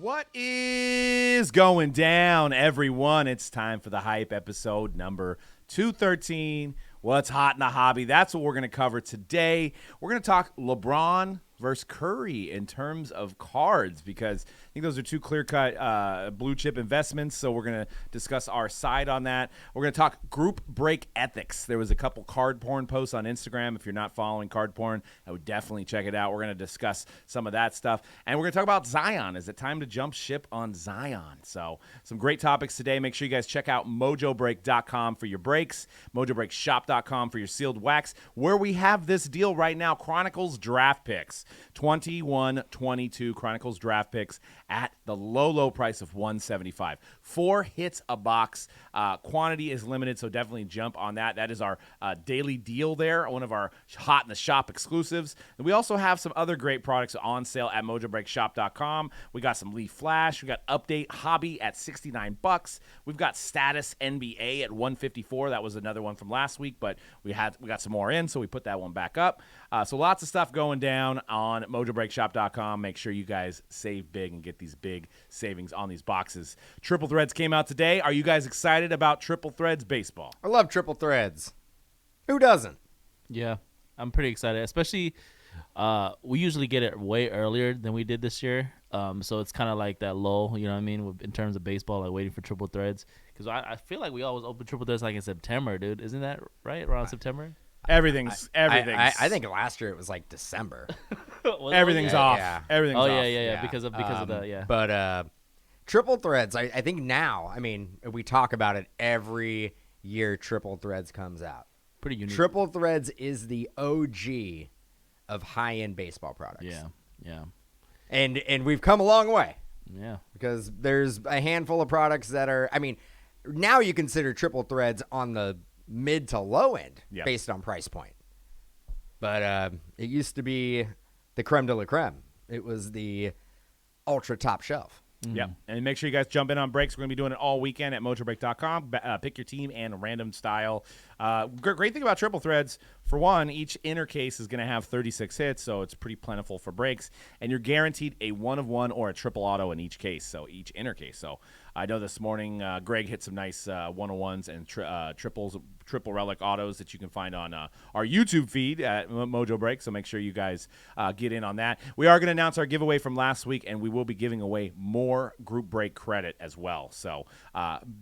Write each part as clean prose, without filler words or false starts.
What is going down, everyone? It's time for the Hype, episode number 213. What's hot in the hobby? That's what we're going to cover today. We're going to talk LeBron versus Curry in terms of cards, because I think those are two clear-cut blue chip investments, so we're going to discuss our side on that. We're going to talk group break ethics. There was a couple card porn posts on Instagram. If you're not following card porn, I would definitely check it out. We're going to discuss some of that stuff, and we're going to talk about Zion. Is it time to jump ship on Zion? So some great topics today. Make sure you guys check out mojobreak.com for your breaks, mojobreakshop.com for your sealed wax, where we have this deal right now, Chronicles draft picks. 21-22 Chronicles draft picks at the low price of $175. 4 hits a box. Quantity is limited, so definitely jump on that. That is our daily deal there, one of our hot in the shop exclusives. And we also have some other great products on sale at mojobreakshop.com. We got some Leaf Flash. We got Update Hobby at $69. We've got Status NBA at $154. That was another one from last week, but we got some more in, so we put that one back up. So lots of stuff going down on mojobreakshop.com. Make sure you guys save big and get these big savings on these boxes. Triple Threads came out today. Are you guys excited about Triple Threads baseball? I love Triple Threads. Who doesn't? Yeah, I'm pretty excited, especially we usually get it way earlier than we did this year. So it's kind of like that lull, you know what I mean, in terms of baseball, like waiting for Triple Threads. Because I feel like we always open Triple Threads like in September, dude. Isn't that right? Around September? Everything's. I think last year it was like December. Everything's off. Yeah. Everything's off. Yeah. Because of the yeah. But Triple Threads, I think now, I mean, we talk about it every year. Triple Threads comes out. Pretty unique. Triple Threads is the OG of high-end baseball products. Yeah. And we've come a long way. Yeah. Because there's a handful of products that are, I mean, now you consider Triple Threads on the mid to low end based on price point. But it used to be the creme de la creme. It was the ultra top shelf. Yeah, and make sure you guys jump in on breaks. We're going to be doing it all weekend at mojobreak.com. Pick your team and random style. Great thing about Triple Threads, for one, each inner case is going to have 36 hits, so it's pretty plentiful for breaks. And you're guaranteed a 1-of-1 or a triple auto in each case, so each inner case. So I know this morning Greg hit some nice 1-of-1s and triple relic autos that you can find on our YouTube feed at Mojo Break, so make sure you guys get in on that. We are going to announce our giveaway from last week, and we will be giving away more group break credit as well. So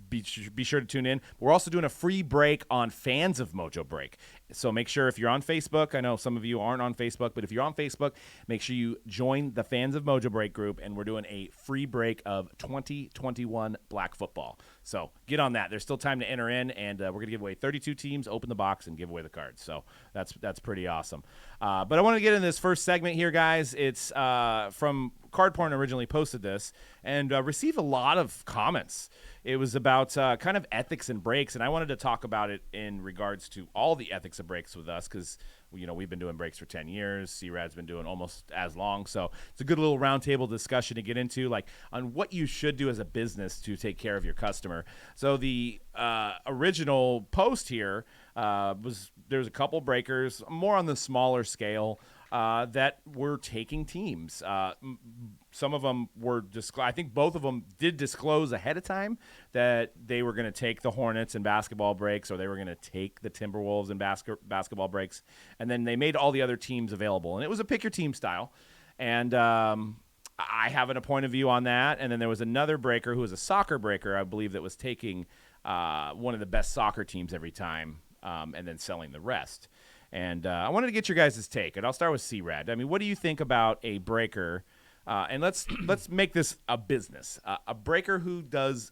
be sure to tune in. We're also doing a free break on fans of Mojo Break. So make sure if you're on Facebook, I know some of you aren't on Facebook, but if you're on Facebook, make sure you join the Fans of Mojo Break group, and we're doing a free break of 2021 Black Football. So get on that. There's still time to enter in, and we're going to give away 32 teams, open the box, and give away the cards. So that's pretty awesome. But I want to get in this first segment here, guys. It's from Card Porn originally posted this and received a lot of comments. It was about kind of ethics and breaks, and I wanted to talk about it in regards to all the ethics of breaks with us because, you know, we've been doing breaks for 10 years. C-Rad's been doing almost as long. So it's a good little roundtable discussion to get into, like, on what you should do as a business to take care of your customer. So the original post here there's a couple breakers, more on the smaller scale, that were taking teams. Some of them were I think both of them did disclose ahead of time that they were going to take the Hornets in basketball breaks, or they were going to take the Timberwolves in basketball breaks, and then they made all the other teams available. And it was a pick your team style. And I have a point of view on that. And then there was another breaker who was a soccer breaker, I believe, that was taking one of the best soccer teams every time and then selling the rest. And I wanted to get your guys' take, and I'll start with C-Rad. I mean, what do you think about a breaker? And let's make this a business. A breaker who does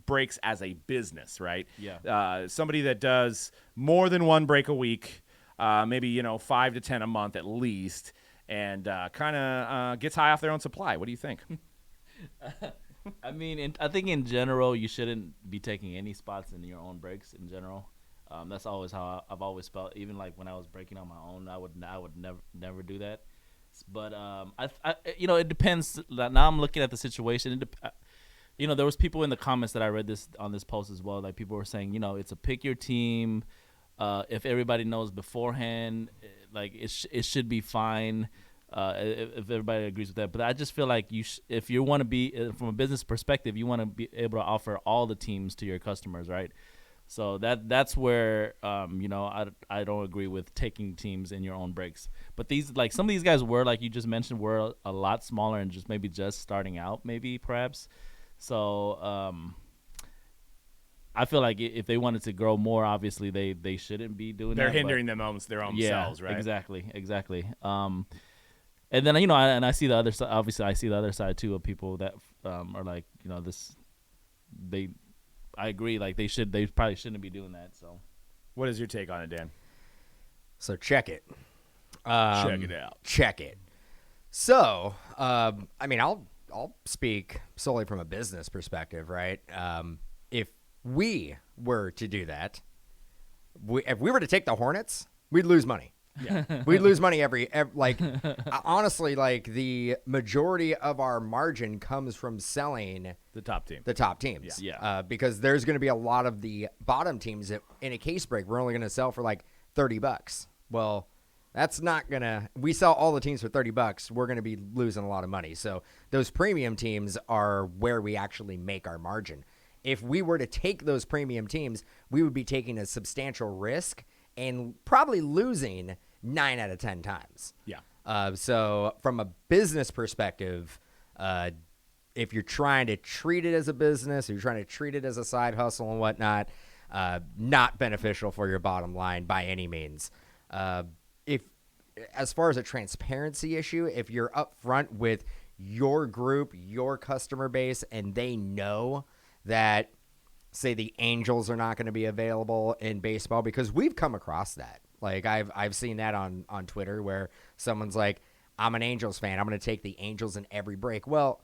breaks as a business, right? Yeah. Somebody that does more than one break a week, maybe 5 to 10 a month at least, and kind of gets high off their own supply. What do you think? I mean, I think in general you shouldn't be taking any spots in your own breaks in general. That's always how I've always felt. Even like when I was breaking on my own, I would never do that. But it depends. Now I'm looking at the situation. There was people in the comments that I read on this post as well. Like people were saying, it's a pick your team. If everybody knows beforehand, like it should be fine. If everybody agrees with that, but I just feel like if you want to be from a business perspective, you want to be able to offer all the teams to your customers, right? So that's where I don't agree with taking teams in your own breaks. But some of these guys were, like you just mentioned, were a lot smaller and just starting out, maybe perhaps. So I feel like if they wanted to grow more, obviously they shouldn't be doing that. They're hindering their own selves, right? Exactly. And then and I see the other side. Obviously, I see the other side too of people that are like this. I agree. Like they probably shouldn't be doing that. So, what is your take on it, Dan? So check it. Check it out. Check it. So, I mean, I'll speak solely from a business perspective, right? If we were to do that, if we were to take the Hornets, we'd lose money. Yeah, we'd lose money every honestly, like the majority of our margin comes from selling the top teams. Yeah. Because there's going to be a lot of the bottom teams that in a case break we're only going to sell for like $30. Well, that's not gonna. We sell all the teams for $30. We're going to be losing a lot of money. So those premium teams are where we actually make our margin. If we were to take those premium teams, we would be taking a substantial risk and probably losing 9 out of 10 times. Yeah. So from a business perspective, if you're trying to treat it as a business, or you're trying to treat it as a side hustle and whatnot, not beneficial for your bottom line by any means. If, as far as a transparency issue, if you're upfront with your group, your customer base, and they know that, say, the Angels are not going to be available in baseball, because we've come across that. Like I've seen that on Twitter where someone's like, I'm an Angels fan, I'm going to take the Angels in every break. Well,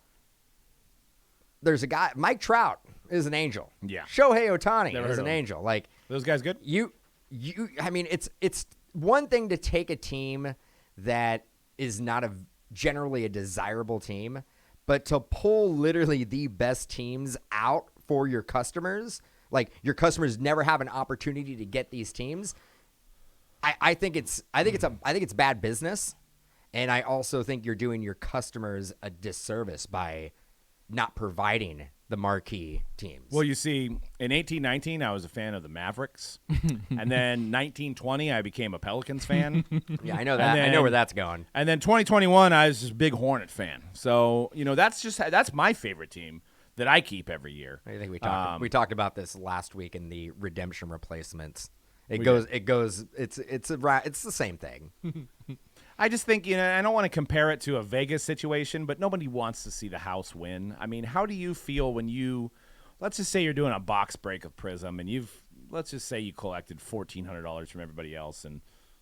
there's a guy, Mike Trout is an Angel. Yeah. Shohei Ohtani is an Angel. Like, those guys good? I mean, it's one thing to take a team that is not generally a desirable team, but to pull literally the best teams out for your customers, like your customers never have an opportunity to get these teams. I think it's bad business, and I also think you're doing your customers a disservice by not providing the marquee teams. Well, you see, in 1819, I was a fan of the Mavericks, and then 1920, I became a Pelicans fan. Yeah, I know that. I know where that's going. And then 2021, I was just a big Hornet fan. So that's my favorite team that I keep every year. I think we talked about this last week in the redemption replacements. It's the same thing. I just think, I don't want to compare it to a Vegas situation, but nobody wants to see the house win. I mean, how do you feel when let's just say you're doing a box break of Prism and let's just say you collected $1,400 from everybody else, and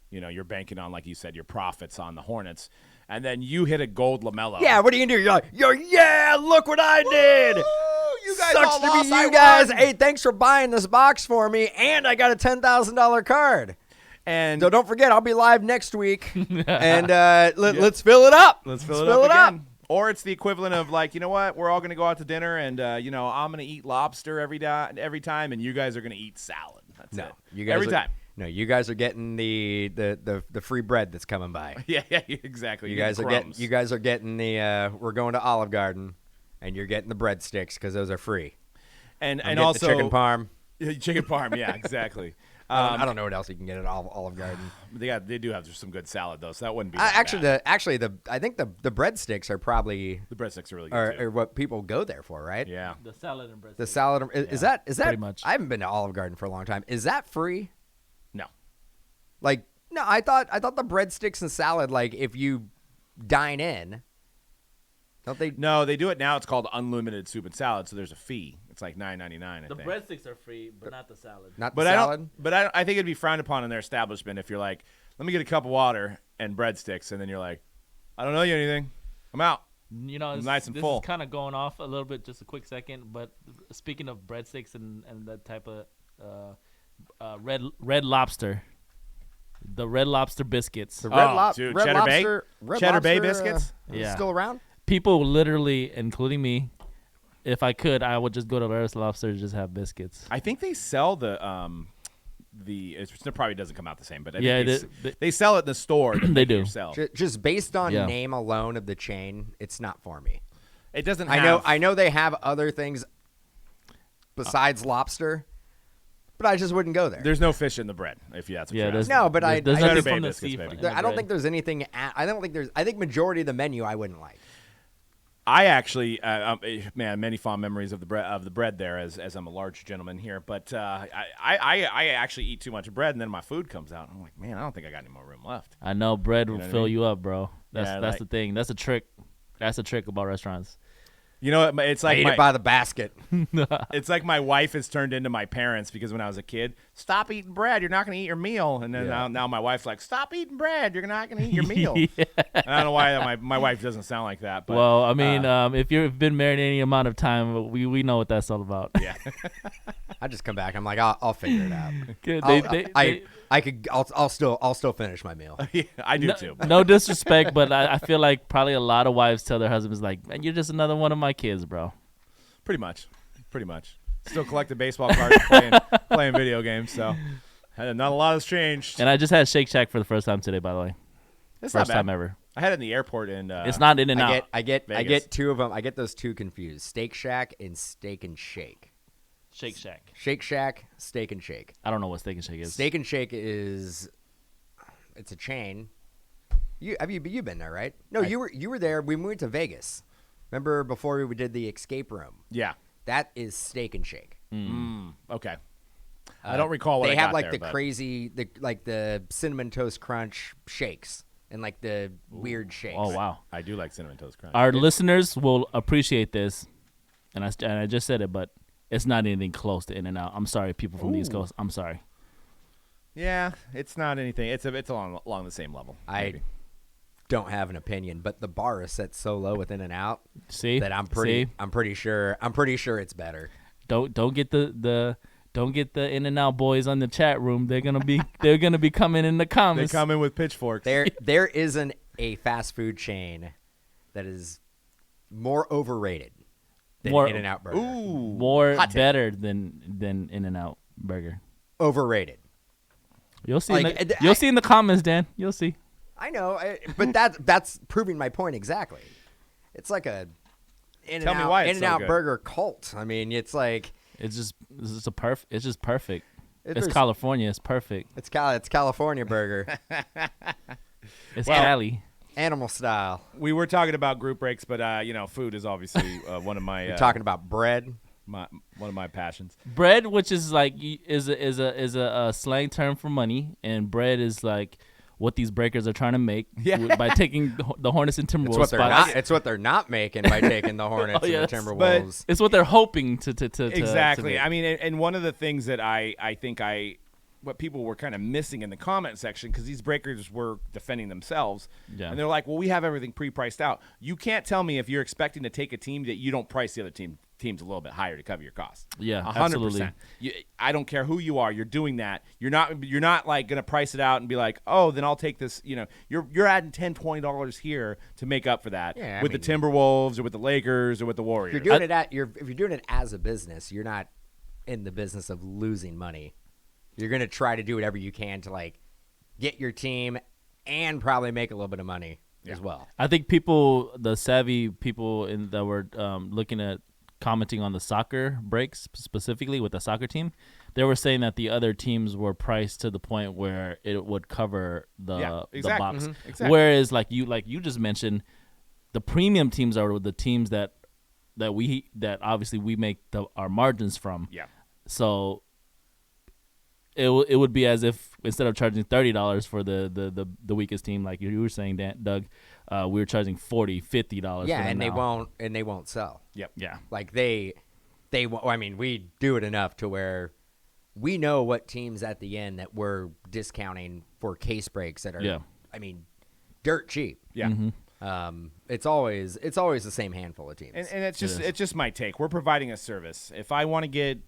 you're banking on, like you said, your profits on the Hornets, and then you hit a gold LaMelo. Yeah, what are you gonna do? You're yeah, look what I did. You guys sucks all to lost, be you guys. Hey, thanks for buying this box for me, and I got a $10,000 card. And so don't forget, I'll be live next week, and let's fill it up. Let's fill it up. Or it's the equivalent of like, you know what? We're all going to go out to dinner, and I'm going to eat lobster every time, and you guys are going to eat salad. That's it. You guys time. No, you guys are getting the free bread that's coming by. Yeah, exactly. You guys are getting the we're going to Olive Garden, and you're getting the breadsticks because those are free. And also the chicken parm. Chicken parm, yeah, exactly. I don't know what else you can get at Olive Garden. They do have some good salad though, so that wouldn't be bad. I think the breadsticks are probably the breadsticks are really good too. Are what people go there for, right? Yeah, the salad and breadsticks. The salad is that pretty much. I haven't been to Olive Garden for a long time. Is that free? No. Like no, I thought the breadsticks and salad, like if you dine in. Don't they? No, they do it now. It's called unlimited soup and salad, so there's a fee. It's like $9.99. The breadsticks are free, but not the salad. Not the salad. I think it'd be frowned upon in their establishment if you're like, let me get a cup of water and breadsticks, and then you're like, I don't know you anything. I'm out. I'm nice and full. This is kind of going off a little bit, just a quick second. But speaking of breadsticks and that type of Red Lobster. The Red Lobster biscuits. The Cheddar Bay biscuits. Yeah, still around. People literally, including me, if I could, I would just go to Red Lobster and just have biscuits. I think they sell the it probably doesn't come out the same, but I Yeah, think they sell it in the store. They do. Yourself. Just based on name alone of the chain, it's not for me. It doesn't. I know they have other things besides lobster, but I just wouldn't go there. There's no fish in the bread. If that's what you're asking. No, but there's I nothing from the seafood. I don't think there's anything. I think majority of the menu I wouldn't like. I actually, many fond memories of the bread there, as I'm a large gentleman here. But I actually eat too much bread, and then my food comes out, and I'm like, man, I don't think I got any more room left. I know bread will fill you up, bro. That's the thing. That's a trick. That's a trick about restaurants. You know, it's like I eat it by the basket. It's like my wife has turned into my parents because when I was a kid, stop eating bread. You're not going to eat your meal. And then now my wife's like, stop eating bread. You're not going to eat your meal. I don't know why my wife doesn't sound like that. But, well, I mean, if you've been married any amount of time, we know what that's all about. Yeah. I just come back. I'm like, I'll figure it out. Good. I'll still finish my meal. Yeah, I do too. No disrespect, but I feel like probably a lot of wives tell their husbands like, "Man, you're just another one of my kids, bro." Pretty much. Still collecting baseball cards, playing video games. So not a lot has changed. And I just had Shake Shack for the first time today, by the way. It's first not bad. time ever. I had it in the airport, and it's not in and out. I get two of them. I get those two confused: Steak Shack and Steak and Shake. Shake Shack. Shake Shack, Steak and Shake. I don't know what Steak and Shake is. Steak and Shake it's a chain. You've been there, right? No, you were there. We went to Vegas. Remember before we did the escape room? Yeah. That is Steak and Shake. Okay. I don't recall what they I have got like there, the cinnamon toast crunch shakes and like the weird shakes. Oh wow, I do like cinnamon toast crunch. Our listeners will appreciate this, and I just said it, but it's not anything close to In-N-Out. I'm sorry, people from the East Coast. I'm sorry. Yeah, it's not anything. It's along the same level. I don't have an opinion, but the bar is set so low with In-N-Out that I'm pretty sure it's better. Don't get the In-N-Out boys on the chat room. They're gonna be coming in the comments. They come in with pitchforks. There isn't a fast food chain that is more overrated than In-N-Out Burger. Ooh, more better than In-N-Out Burger. Overrated. You'll see. You'll see in the comments, Dan. You'll see. I know, but that's proving my point exactly. It's like a In-N-Out Burger cult. I mean, it's like it's just perfect. It's California. It's perfect. It's California burger. It's Cali. Animal style. We were talking about group breaks, but food is obviously one of my. You're talking about bread. One of my passions. Bread, which is like is a slang term for money, and bread is like what these breakers are trying to make by taking the Hornets and Timberwolves. It's what they're not making by taking the Hornets and the Timberwolves. But it's what they're hoping to exactly. To I mean, and one of the things that I think what people were kind of missing in the comment section, because these breakers were defending themselves, and they're like, well, we have everything pre-priced out. You can't tell me if you're expecting to take a team that you don't price the other team's a little bit higher to cover your costs. Yeah, 100%. Absolutely. I don't care who you are. You're doing that. You're not like going to price it out and be like, oh, then I'll take this. You're adding $10, $20 here to make up for that with the Timberwolves or with the Lakers or with the Warriors. If you're doing it as a business, you're not in the business of losing money. You're going to try to do whatever you can to like get your team and probably make a little bit of money as well. I think the savvy people that were looking at commenting on the soccer breaks specifically with the soccer team, they were saying that the other teams were priced to the point where it would cover the box. Mm-hmm. Exactly. Whereas like you just mentioned, the premium teams are the teams that obviously we make our margins from. Yeah. So it would be as if instead of charging $30 for the weakest team, like you were saying, Doug, we were charging $40, $50. Yeah, and they won't sell. Yep. Yeah. Like they won't. I mean, we do it enough to where we know what teams at the end that we're discounting for case breaks that are, I mean, dirt cheap. Yeah. Mm-hmm. It's always the same handful of teams. And it's just my take. We're providing a service. If I want to get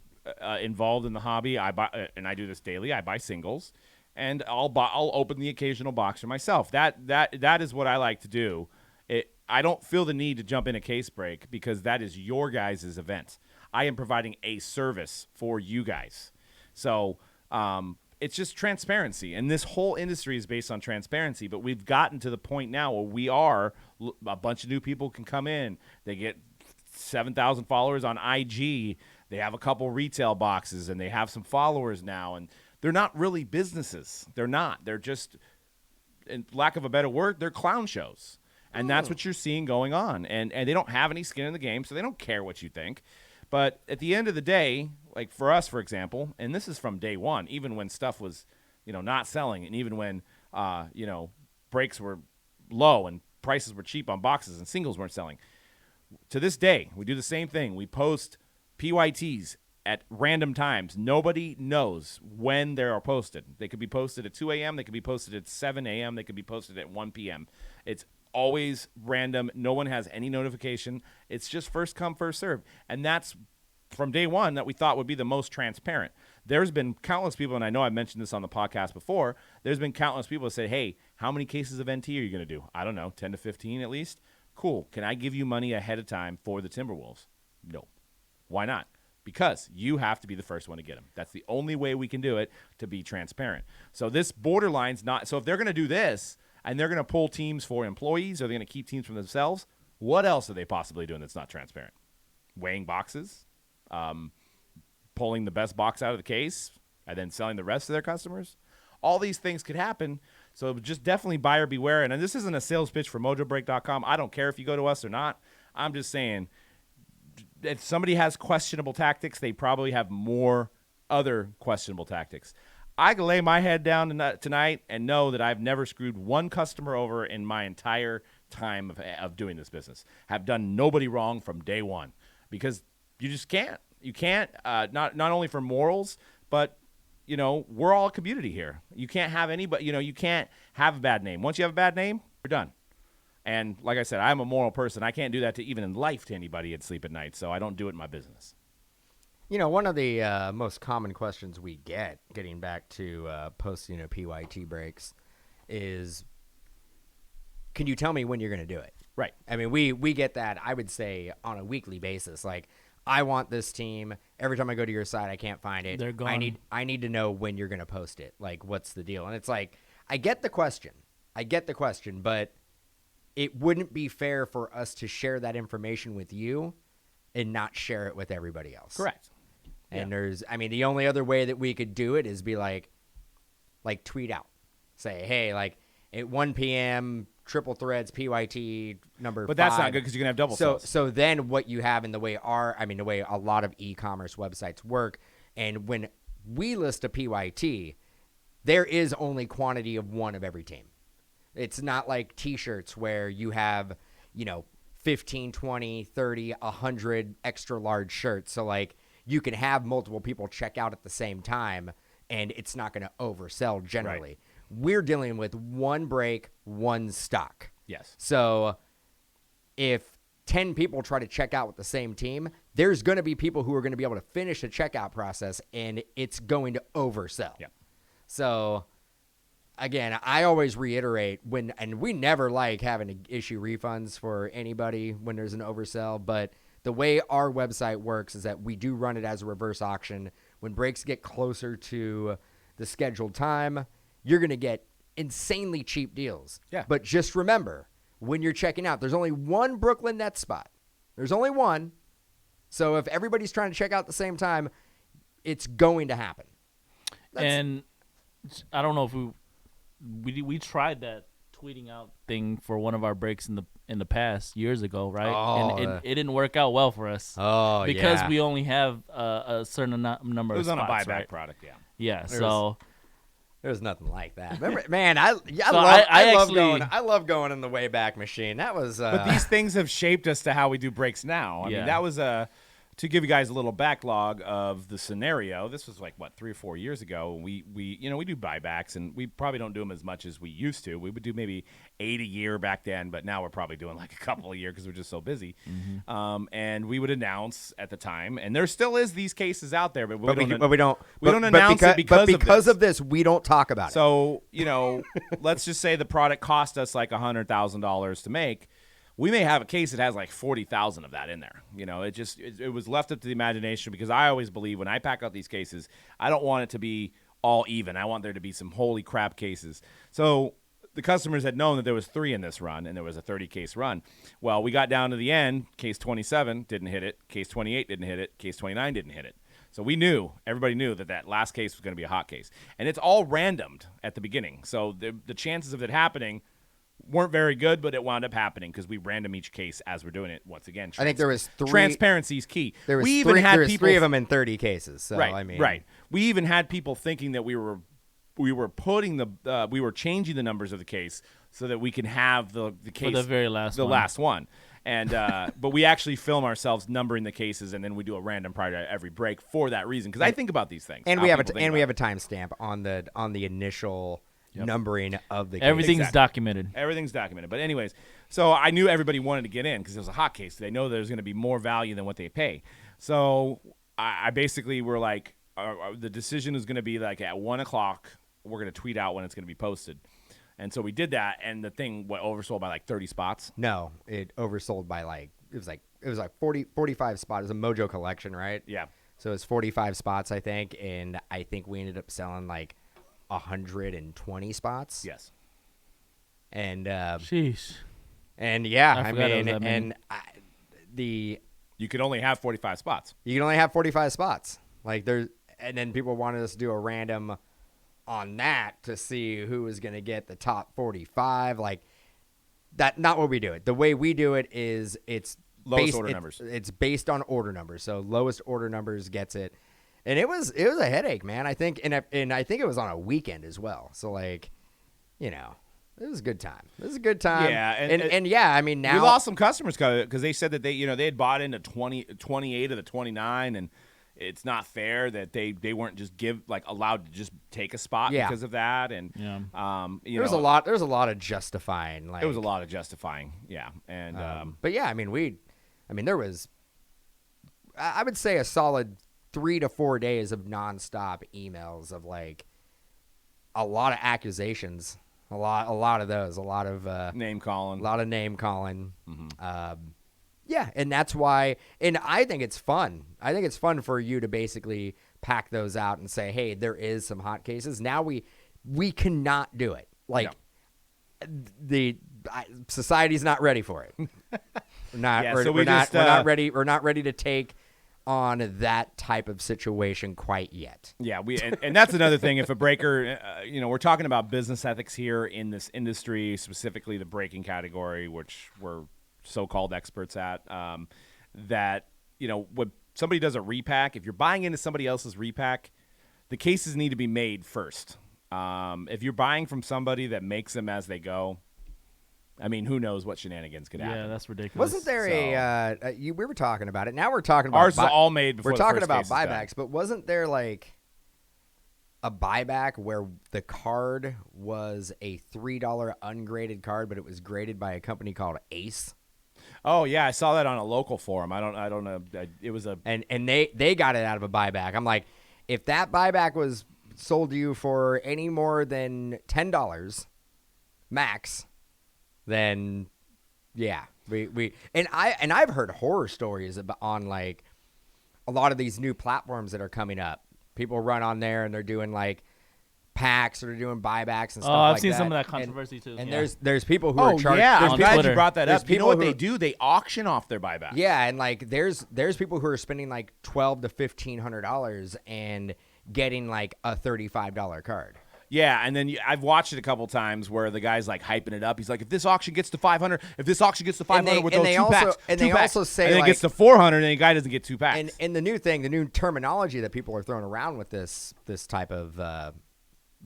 involved in the hobby, I buy, and I do this daily. I buy singles, and I'll open the occasional boxer myself. That is what I like to do. I don't feel the need to jump in a case break because that is your guys' event. I am providing a service for you guys. So it's just transparency. And this whole industry is based on transparency. But we've gotten to the point now where a bunch of new people can come in. They get 7,000 followers on IG. They have a couple retail boxes, and they have some followers now. And they're not really businesses. They're not. They're just, in lack of a better word, they're clown shows. And that's what you're seeing going on. And they don't have any skin in the game, so they don't care what you think. But at the end of the day, like for us, for example, and this is from day one, even when stuff was, not selling, and even when, breaks were low and prices were cheap on boxes and singles weren't selling. To this day, we do the same thing. We post PYTs at random times. Nobody knows when they are posted. They could be posted at 2 a.m. They could be posted at 7 a.m. They could be posted at 1 p.m. It's always random. No one has any notification. It's just first come, first serve. And that's from day one that we thought would be the most transparent. There's been countless people, and I know I mentioned this on the podcast before, there's been countless people that say, hey, how many cases of NT are you going to do? I don't know, 10 to 15 at least? Cool. Can I give you money ahead of time for the Timberwolves? No. Why not? Because you have to be the first one to get them. That's the only way we can do it, to be transparent. So this borderline's not – so if they're going to do this and they're going to pull teams for employees, or they're going to keep teams from themselves, what else are they possibly doing that's not transparent? Weighing boxes, pulling the best box out of the case, and then selling the rest to their customers? All these things could happen. So just definitely buyer beware. And this isn't a sales pitch for MojoBreak.com. I don't care if you go to us or not. I'm just saying, if somebody has questionable tactics, they probably have more other questionable tactics. I can lay my head down tonight and know that I've never screwed one customer over in my entire time of doing this business. Have done nobody wrong from day one, because you just can't. You can't, not only for morals, but, we're all a community here. You can't have anybody, you can't have a bad name. Once you have a bad name, you're done. And like I said, I'm a moral person. I can't do that to even in life to anybody at sleep at night, so I don't do it in my business. One of the most common questions we get, getting back to posting PYT breaks, is, can you tell me when you're going to do it? Right. I mean, we get that, I would say, on a weekly basis. Like, I want this team. Every time I go to your site, I can't find it. They're gone. I need to know when you're going to post it. Like, what's the deal? And it's like, I get the question, but it wouldn't be fair for us to share that information with you and not share it with everybody else. Correct. And the only other way that we could do it is be like tweet out. Say, hey, like at 1 p.m., Triple Threads, PYT number 5. But that's not good, because you're going to have double sales. So then what you have in the way the way a lot of e-commerce websites work, and when we list a PYT, there is only quantity of one of every team. It's not like T-shirts where you have, 15, 20, 30, 100 extra large shirts. So, like, you can have multiple people check out at the same time, and it's not going to oversell generally. Right. We're dealing with one break, one stock. Yes. So if 10 people try to check out with the same team, there's going to be people who are going to be able to finish the checkout process, and it's going to oversell. Yeah. So, again, I always reiterate, and we never like having to issue refunds for anybody when there's an oversell, but the way our website works is that we do run it as a reverse auction. When breaks get closer to the scheduled time, you're going to get insanely cheap deals. Yeah. But just remember, when you're checking out, there's only one Brooklyn Nets spot. There's only one. So if everybody's trying to check out at the same time, it's going to happen. And I don't know if we tried that tweeting out thing for one of our breaks in the past years ago, right? Oh, and it didn't work out well for us. Oh, because yeah. we only have a certain number of spots. It was on a buyback right? product, yeah. Yeah, There's nothing like that. Remember, man, I love going in the Wayback Machine. That was. But these things have shaped us to how we do breaks now. I mean, that was to give you guys a little backlog of the scenario. This was 3 or 4 years ago. We do buybacks, and we probably don't do them as much as we used to. We would do maybe 8 a year back then, but now we're probably doing a couple a year because we're just so busy. Mm-hmm. And we would announce at the time, and there still is these cases out there, but we don't announce it because of this. We don't talk about it. So let's just say the product cost us $100,000 to make. We may have a case that has 40,000 of that in there. It was left up to the imagination, because I always believe when I pack out these cases, I don't want it to be all even. I want there to be some holy crap cases. So the customers had known that there was 3 in this run, and there was a 30-case run. Well, we got down to the end. Case 27 didn't hit it. Case 28 didn't hit it. Case 29 didn't hit it. So everybody knew that last case was going to be a hot case. And it's all randomed at the beginning. So the chances of it happening weren't very good, but it wound up happening because we random each case as we're doing it. Once again, I think there was 3. Transparency is key. There was we 3, even had there was people, 3 of them in 30 cases. So, right, I mean. Right. We even had people thinking that we were putting we were changing the numbers of the case so that we can have the case for the very last one. last one. And but we actually film ourselves numbering the cases, and then we do a random prior to every break for that reason. Because I think about these things, and we have a timestamp on the initial numbering of the case. Everything's documented. Everything's documented. But anyways, so I knew everybody wanted to get in because it was a hot case. They know there's going to be more value than what they pay. So I basically were like, the decision is going to be like at 1 o'clock. We're going to tweet out when it's going to be posted. And so we did that, and the thing oversold by like 30 spots. No, it oversold by it was like 45 spots. It was a Mojo collection, right? Yeah. So it's 45 spots, I think, and I think we ended up selling like 120 spots. Yes. And sheesh. And yeah, I mean, you could only have 45 spots. You can only have 45 spots. And then people wanted us to do a random on that to see who was going to get the top 45. Like that, not what we do it. The way we do it is it's lowest order numbers. It's based on order numbers. So lowest order numbers gets it. And it was a headache, man. I think, and I think it was on a weekend as well. So it was a good time. It was a good time. Yeah, and yeah, I mean, now we lost some customers because they said that they had bought into 28 of the 29, and it's not fair that they weren't just allowed to just take a spot because of that. And there's a lot of justifying. It was a lot of justifying. Yeah, and but yeah, I mean there was, I would say, a solid 3 to 4 days of nonstop emails of a lot of accusations. A lot of those, a lot of name calling, Mm-hmm. Yeah, and that's why, and I think it's fun. I think it's fun for you to basically pack those out and say, hey, there is some hot cases. Now we cannot do it. Society's not ready for it. We're not ready. We're not ready to take on that type of situation quite yet. Yeah, and that's another thing. If a breaker, we're talking about business ethics here in this industry, specifically the breaking category, which we're so-called experts at. That when somebody does a repack, if you're buying into somebody else's repack, the cases need to be made first. If you're buying from somebody that makes them as they go, I mean, who knows what shenanigans could happen? Yeah, that's ridiculous. Wasn't there we were talking about it. Now we're talking about ours is all made before we're the talking first about case is buybacks, done. but wasn't there a buyback where the card was a $3 ungraded card, but it was graded by a company called Ace? Oh yeah, I saw that on a local forum. I don't know. It was a and they got it out of a buyback. I'm like, if that buyback was sold to you for any more than $10 max, then yeah, I've heard horror stories on a lot of these new platforms that are coming up. People run on there and they're doing packs or they're doing buybacks and stuff. I've seen some of that controversy too. And there's people who are charged. Yeah, there's I'm glad Twitter. you brought that There's up. You know what they do? They auction off their buybacks. Yeah, and there's people who are spending $1,200 to $1,500 and getting a $35 card. Yeah, and then I've watched it a couple times where the guy's hyping it up. He's like, if this auction gets to 500, if this auction gets to 500 with those two packs, and they also say, and then it gets to 400, and the guy does't get 2 packs. And the new terminology that people are throwing around with this type of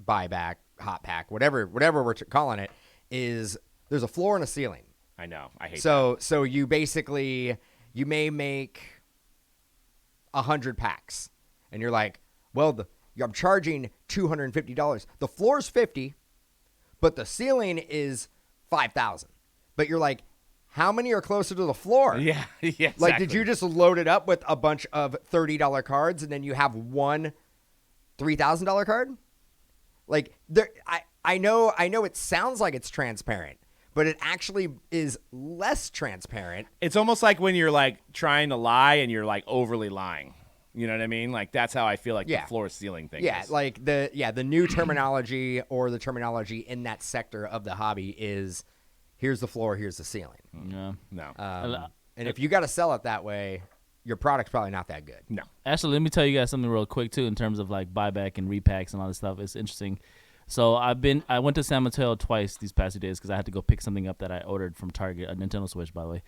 buyback, hot pack, whatever we're calling it, is there's a floor and a ceiling. I know, I hate that. So you basically, you may make 100 packs, and you're like, well, I'm charging $250. The floor is $50, but the ceiling is $5,000. But you're like, how many are closer to the floor? Yeah, exactly. Did you just load it up with a bunch of $30 cards and then you have one $3,000 card? I know it sounds like it's transparent, but it actually is less transparent. It's almost like when you're trying to lie and you're overly lying. You know what I mean? Like that's how I feel like the floor ceiling thing is. Like the new terminology or the terminology in that sector of the hobby is here's the floor, here's the ceiling. Yeah. No. And if you got to sell it that way, your product's probably not that good. No. Actually, let me tell you guys something real quick too in terms of like buyback and repacks and all this stuff. It's interesting. So I went to San Mateo twice these past 2 days because I had to go pick something up that I ordered from Target, a Nintendo Switch, by the way.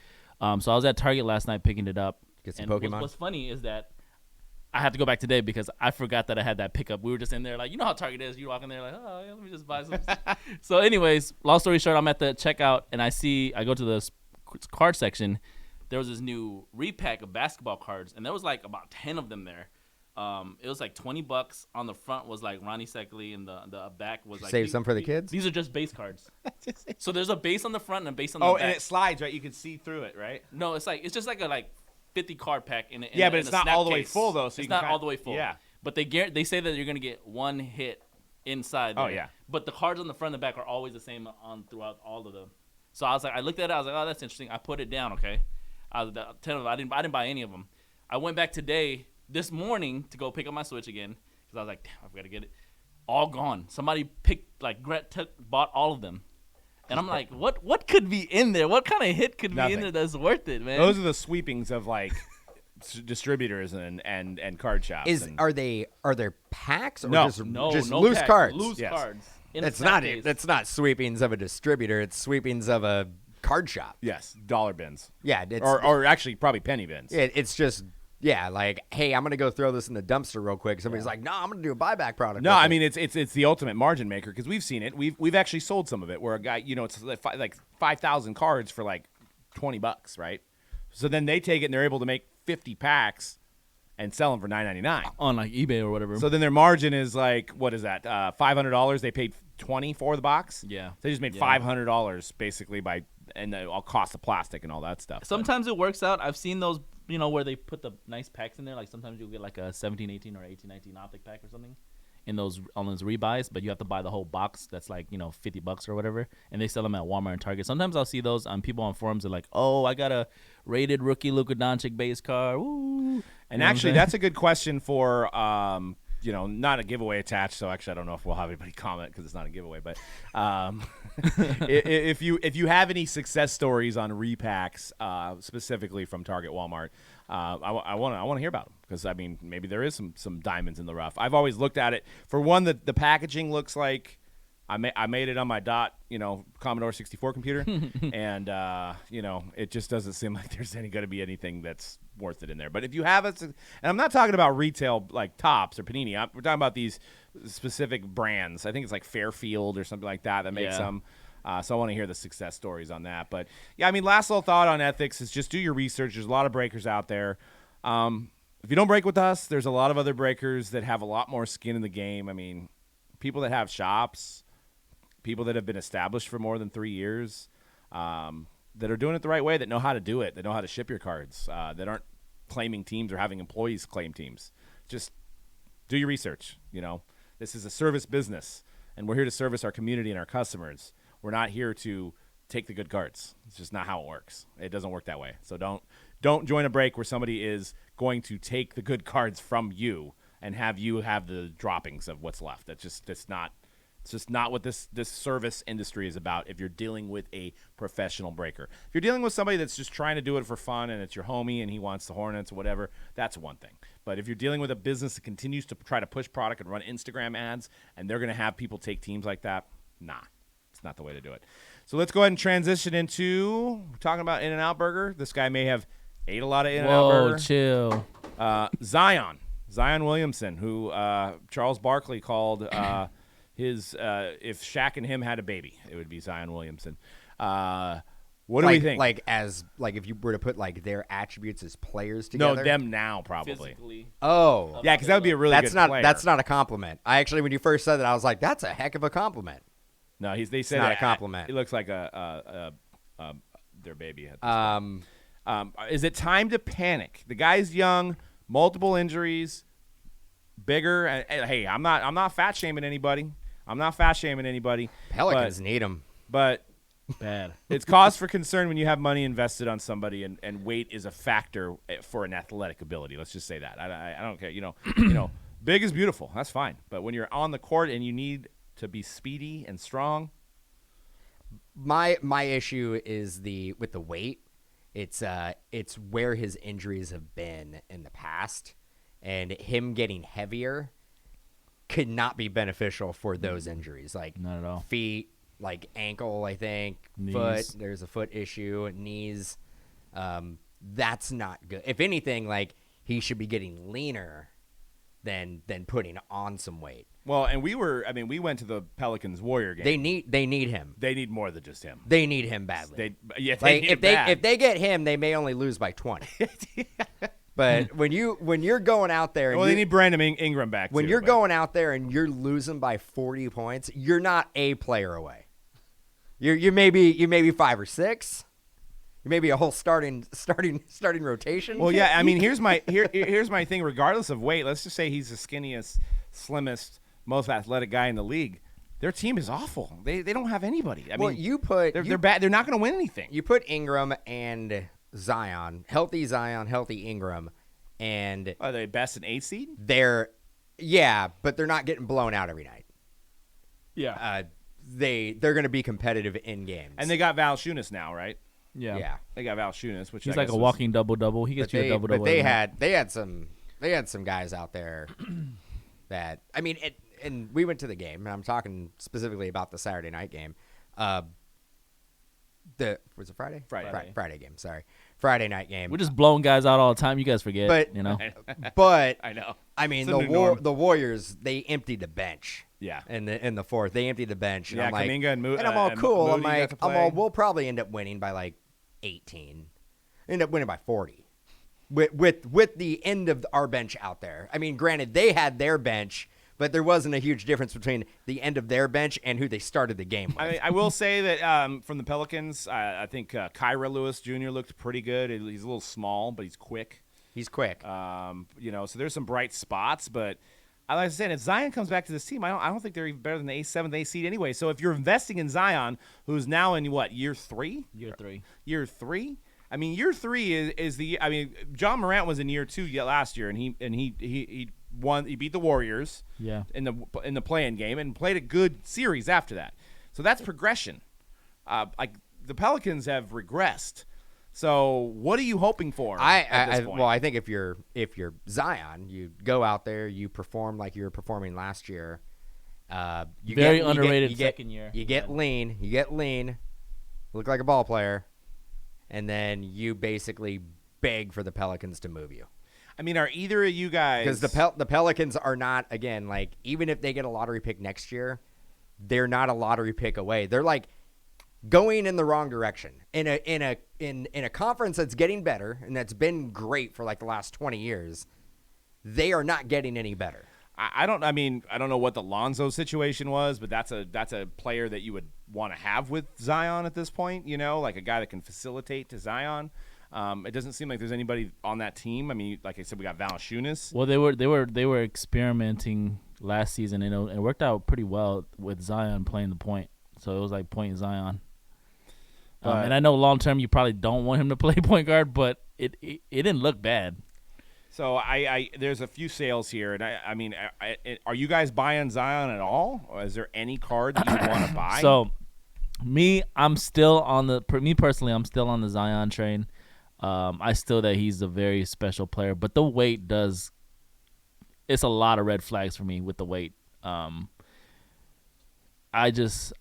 So I was at Target last night picking it up. Get some Pokemon. What's funny is that I had to go back today because I forgot that I had that pickup. We were just in there like, you know how Target is. You walk in there like, oh, yeah, let me just buy some. So anyways, long story short, I'm at the checkout and I go to the card section. There was this new repack of basketball cards, and there was like about 10 of them there. It was like $20. On the front was like Ronnie Seckley, and the back was like save some for the kids. These are just base cards. So there's a base on the front and a base on the back. Oh, and it slides, right? You can see through it, right? No, it's just like a 50 card pack in but it's not all the way full though. So it's not all the way full. Yeah. But they say that you're gonna get one hit inside there. Oh yeah. But the cards on the front and the back are always the same throughout all of them. So I was like, I looked at it, I was like, oh, that's interesting. I put it down, okay. I was 10 of them. I didn't buy any of them. I went back this morning to go pick up my Switch again because I was like, damn, I've got to get it. All gone. Somebody bought all of them. And I'm like, what could be in there? What kind of hit could be in there that's worth it, man? Those are the sweepings of like distributors and card shops. Are there packs or No. just No loose pack, cards? Loose Yes. cards. That's not sweepings of a distributor. It's sweepings of a card shop. Yes, dollar bins. Yeah, or actually probably penny bins. It's just like, hey, I'm gonna go throw this in the dumpster real quick. Somebody's like, no, I'm gonna do a buyback product. No, I mean it's the ultimate margin maker because we've seen it. We've actually sold some of it where a guy, it's like 5,000 cards for like $20, right? So then they take it and they're able to make 50 packs and sell them for $9.99 on like eBay or whatever. So then their margin is like, what is that? $500. They paid $20 for the box. Yeah, so they just made $500 basically and the all cost of plastic and all that stuff. Sometimes it works out. I've seen those, where they put the nice packs in there. Like sometimes you'll get like a 17-18 or 18-19 optic pack or something on those rebuys, but you have to buy the whole box. That's like $50 or whatever, and they sell them at Walmart and Target. Sometimes I'll see those on people on forums. They're like, "Oh, I got a rated rookie Luka Doncic base card." Woo. And actually, that's a good question for not a giveaway attached. So actually, I don't know if we'll have anybody comment because it's not a giveaway. But if you have any success stories on repacks, specifically from Target, Walmart, I want to hear about them because I mean maybe there is some diamonds in the rough. I've always looked at it for one that the packaging looks like I made it on my Commodore 64 computer, and it just doesn't seem like there's going to be anything that's worth it in there. But if you have it, and I'm not talking about retail like Topps or Panini, we're talking about these specific brands. I think it's like Fairfield or something like that makes some. So I want to hear the success stories on that. But yeah, I mean, last little thought on ethics is just do your research. There's a lot of breakers out there. If you don't break with us, there's a lot of other breakers that have a lot more skin in the game. I mean, people that have shops, people that have been established for more than 3 years, that are doing it the right way, that know how to do it, that know how to ship your cards, that aren't claiming teams or having employees claim teams. Just do your research. This is a service business, and we're here to service our community and our customers. We're not here to take the good cards. It's just not how it works. It doesn't work that way. So don't join a break where somebody is going to take the good cards from you and have you have the droppings of what's left. It's just not what this service industry is about if you're dealing with a professional breaker. If you're dealing with somebody that's just trying to do it for fun and it's your homie and he wants the Hornets or whatever, that's one thing. But if you're dealing with a business that continues to try to push product and run Instagram ads and they're going to have people take teams like that, it's not the way to do it. So let's go ahead and transition into talking about In-N-Out Burger. This guy may have ate a lot of In-N-Out Burger. Chill. Zion Williamson, who Charles Barkley called his if Shaq and him had a baby, it would be Zion Williamson. What do we think? Like if you were to put like their attributes as players together? No, them now probably. Physically. Oh. Yeah, because that would be a really good player. That's not a compliment. When you first said that, I was like, that's a heck of a compliment. No, they said not a compliment. It looks like their baby. Is it time to panic? The guy's young, multiple injuries, bigger. And hey, I'm not fat shaming anybody. Pelicans need him. But Bad. It's cause for concern when you have money invested on somebody and weight is a factor for an athletic ability. Let's just say that. I don't care. You know, big is beautiful. That's fine. But when you're on the court and you need to be speedy and strong. My issue is with the weight. It's where his injuries have been in the past, and him getting heavier could not be beneficial for those injuries. Like not at all. Feet, like ankle, I think, Knees. foot. There's a foot issue, knees. That's not good. If anything, like he should be getting leaner than putting on some weight. Well, and we went to the Pelicans Warrior game. They need him. They need more than just him. They need him badly. They Like need if him bad. if they get him, they may only lose by 20. But when you're going out there, and well, they need Brandon Ingram back. when too, you're but- going out there and you're losing by 40 points, you're not a player away. You may be 5 or 6. You may be a whole starting rotation. Well, yeah. I mean, here's my thing. Regardless of weight, let's just say he's the skinniest, slimmest, most athletic guy in the league. Their team is awful. They don't have anybody. I mean, they're bad. They're not going to win anything. You put Ingram and Zion, healthy Ingram, and Are they best in 8 seed? but they're not getting blown out every night. Yeah. They're going to be competitive in games. And they got Valanciunas now, right? yeah. They got Valanciunas, which He's I like guess a walking double-double. He gets you a double-double. But they had some guys out there that, I mean, and we went to the game, and I'm talking specifically about the Saturday night game. Was it Friday? Friday game. Sorry, Friday night game. We're just blowing guys out all the time. You guys forget, But- you know. But I know. I mean, It's a new norm. the Warriors, they emptied the bench. Yeah. In the fourth, they emptied the bench. And Yeah, I'm like, Kuminga and I'm all cool. Moody I'm got like, to play. we'll probably end up winning by like 18. End up winning by 40. With the end of our bench out there. I mean, granted, they had their bench, but there wasn't a huge difference between the end of their bench and who they started the game with. I mean, I will say that from the Pelicans, I think Kyra Lewis Jr. looked pretty good. He's a little small, but he's quick. He's quick. So there's some bright spots, but like I said, if Zion comes back to this team, I don't think they're even better than the 7th, 8th seed anyway. So if you're investing in Zion, who's now in what, year 3? Year 3. Year 3? I mean, year 3 is the. I mean, John Morant was in year 2 last year, and he won. He beat the Warriors. Yeah. In the play-in game and played a good series after that. So that's progression. Like the Pelicans have regressed. So what are you hoping for? at this point? Well, I think if you're Zion, you go out there, you perform like you were performing last year. You Very get, underrated you get, second year. You get lean. You get lean. Look like a ball player, and then you basically beg for the Pelicans to move you. I mean, are either of you guys? Because the Pelicans are not, again, like, even if they get a lottery pick next year, they're not a lottery pick away. They're like going in the wrong direction in a conference that's getting better and that's been great for like the last 20 years. They are not getting any better. I don't know what the Lonzo situation was, but that's a player that you would want to have with Zion at this point. You know, like a guy that can facilitate to Zion. It doesn't seem like there's anybody on that team. I mean, like I said, we got Valanciunas. Well, they were experimenting last season, and it worked out pretty well with Zion playing the point. So it was like point Zion. And I know long term you probably don't want him to play point guard, but it didn't look bad. So I there's a few sales here, and I mean, are you guys buying Zion at all? Or is there any card that you want to buy? So I'm still on the Zion train. I still that he's a very special player, but the weight it's a lot of red flags for me with the weight. I just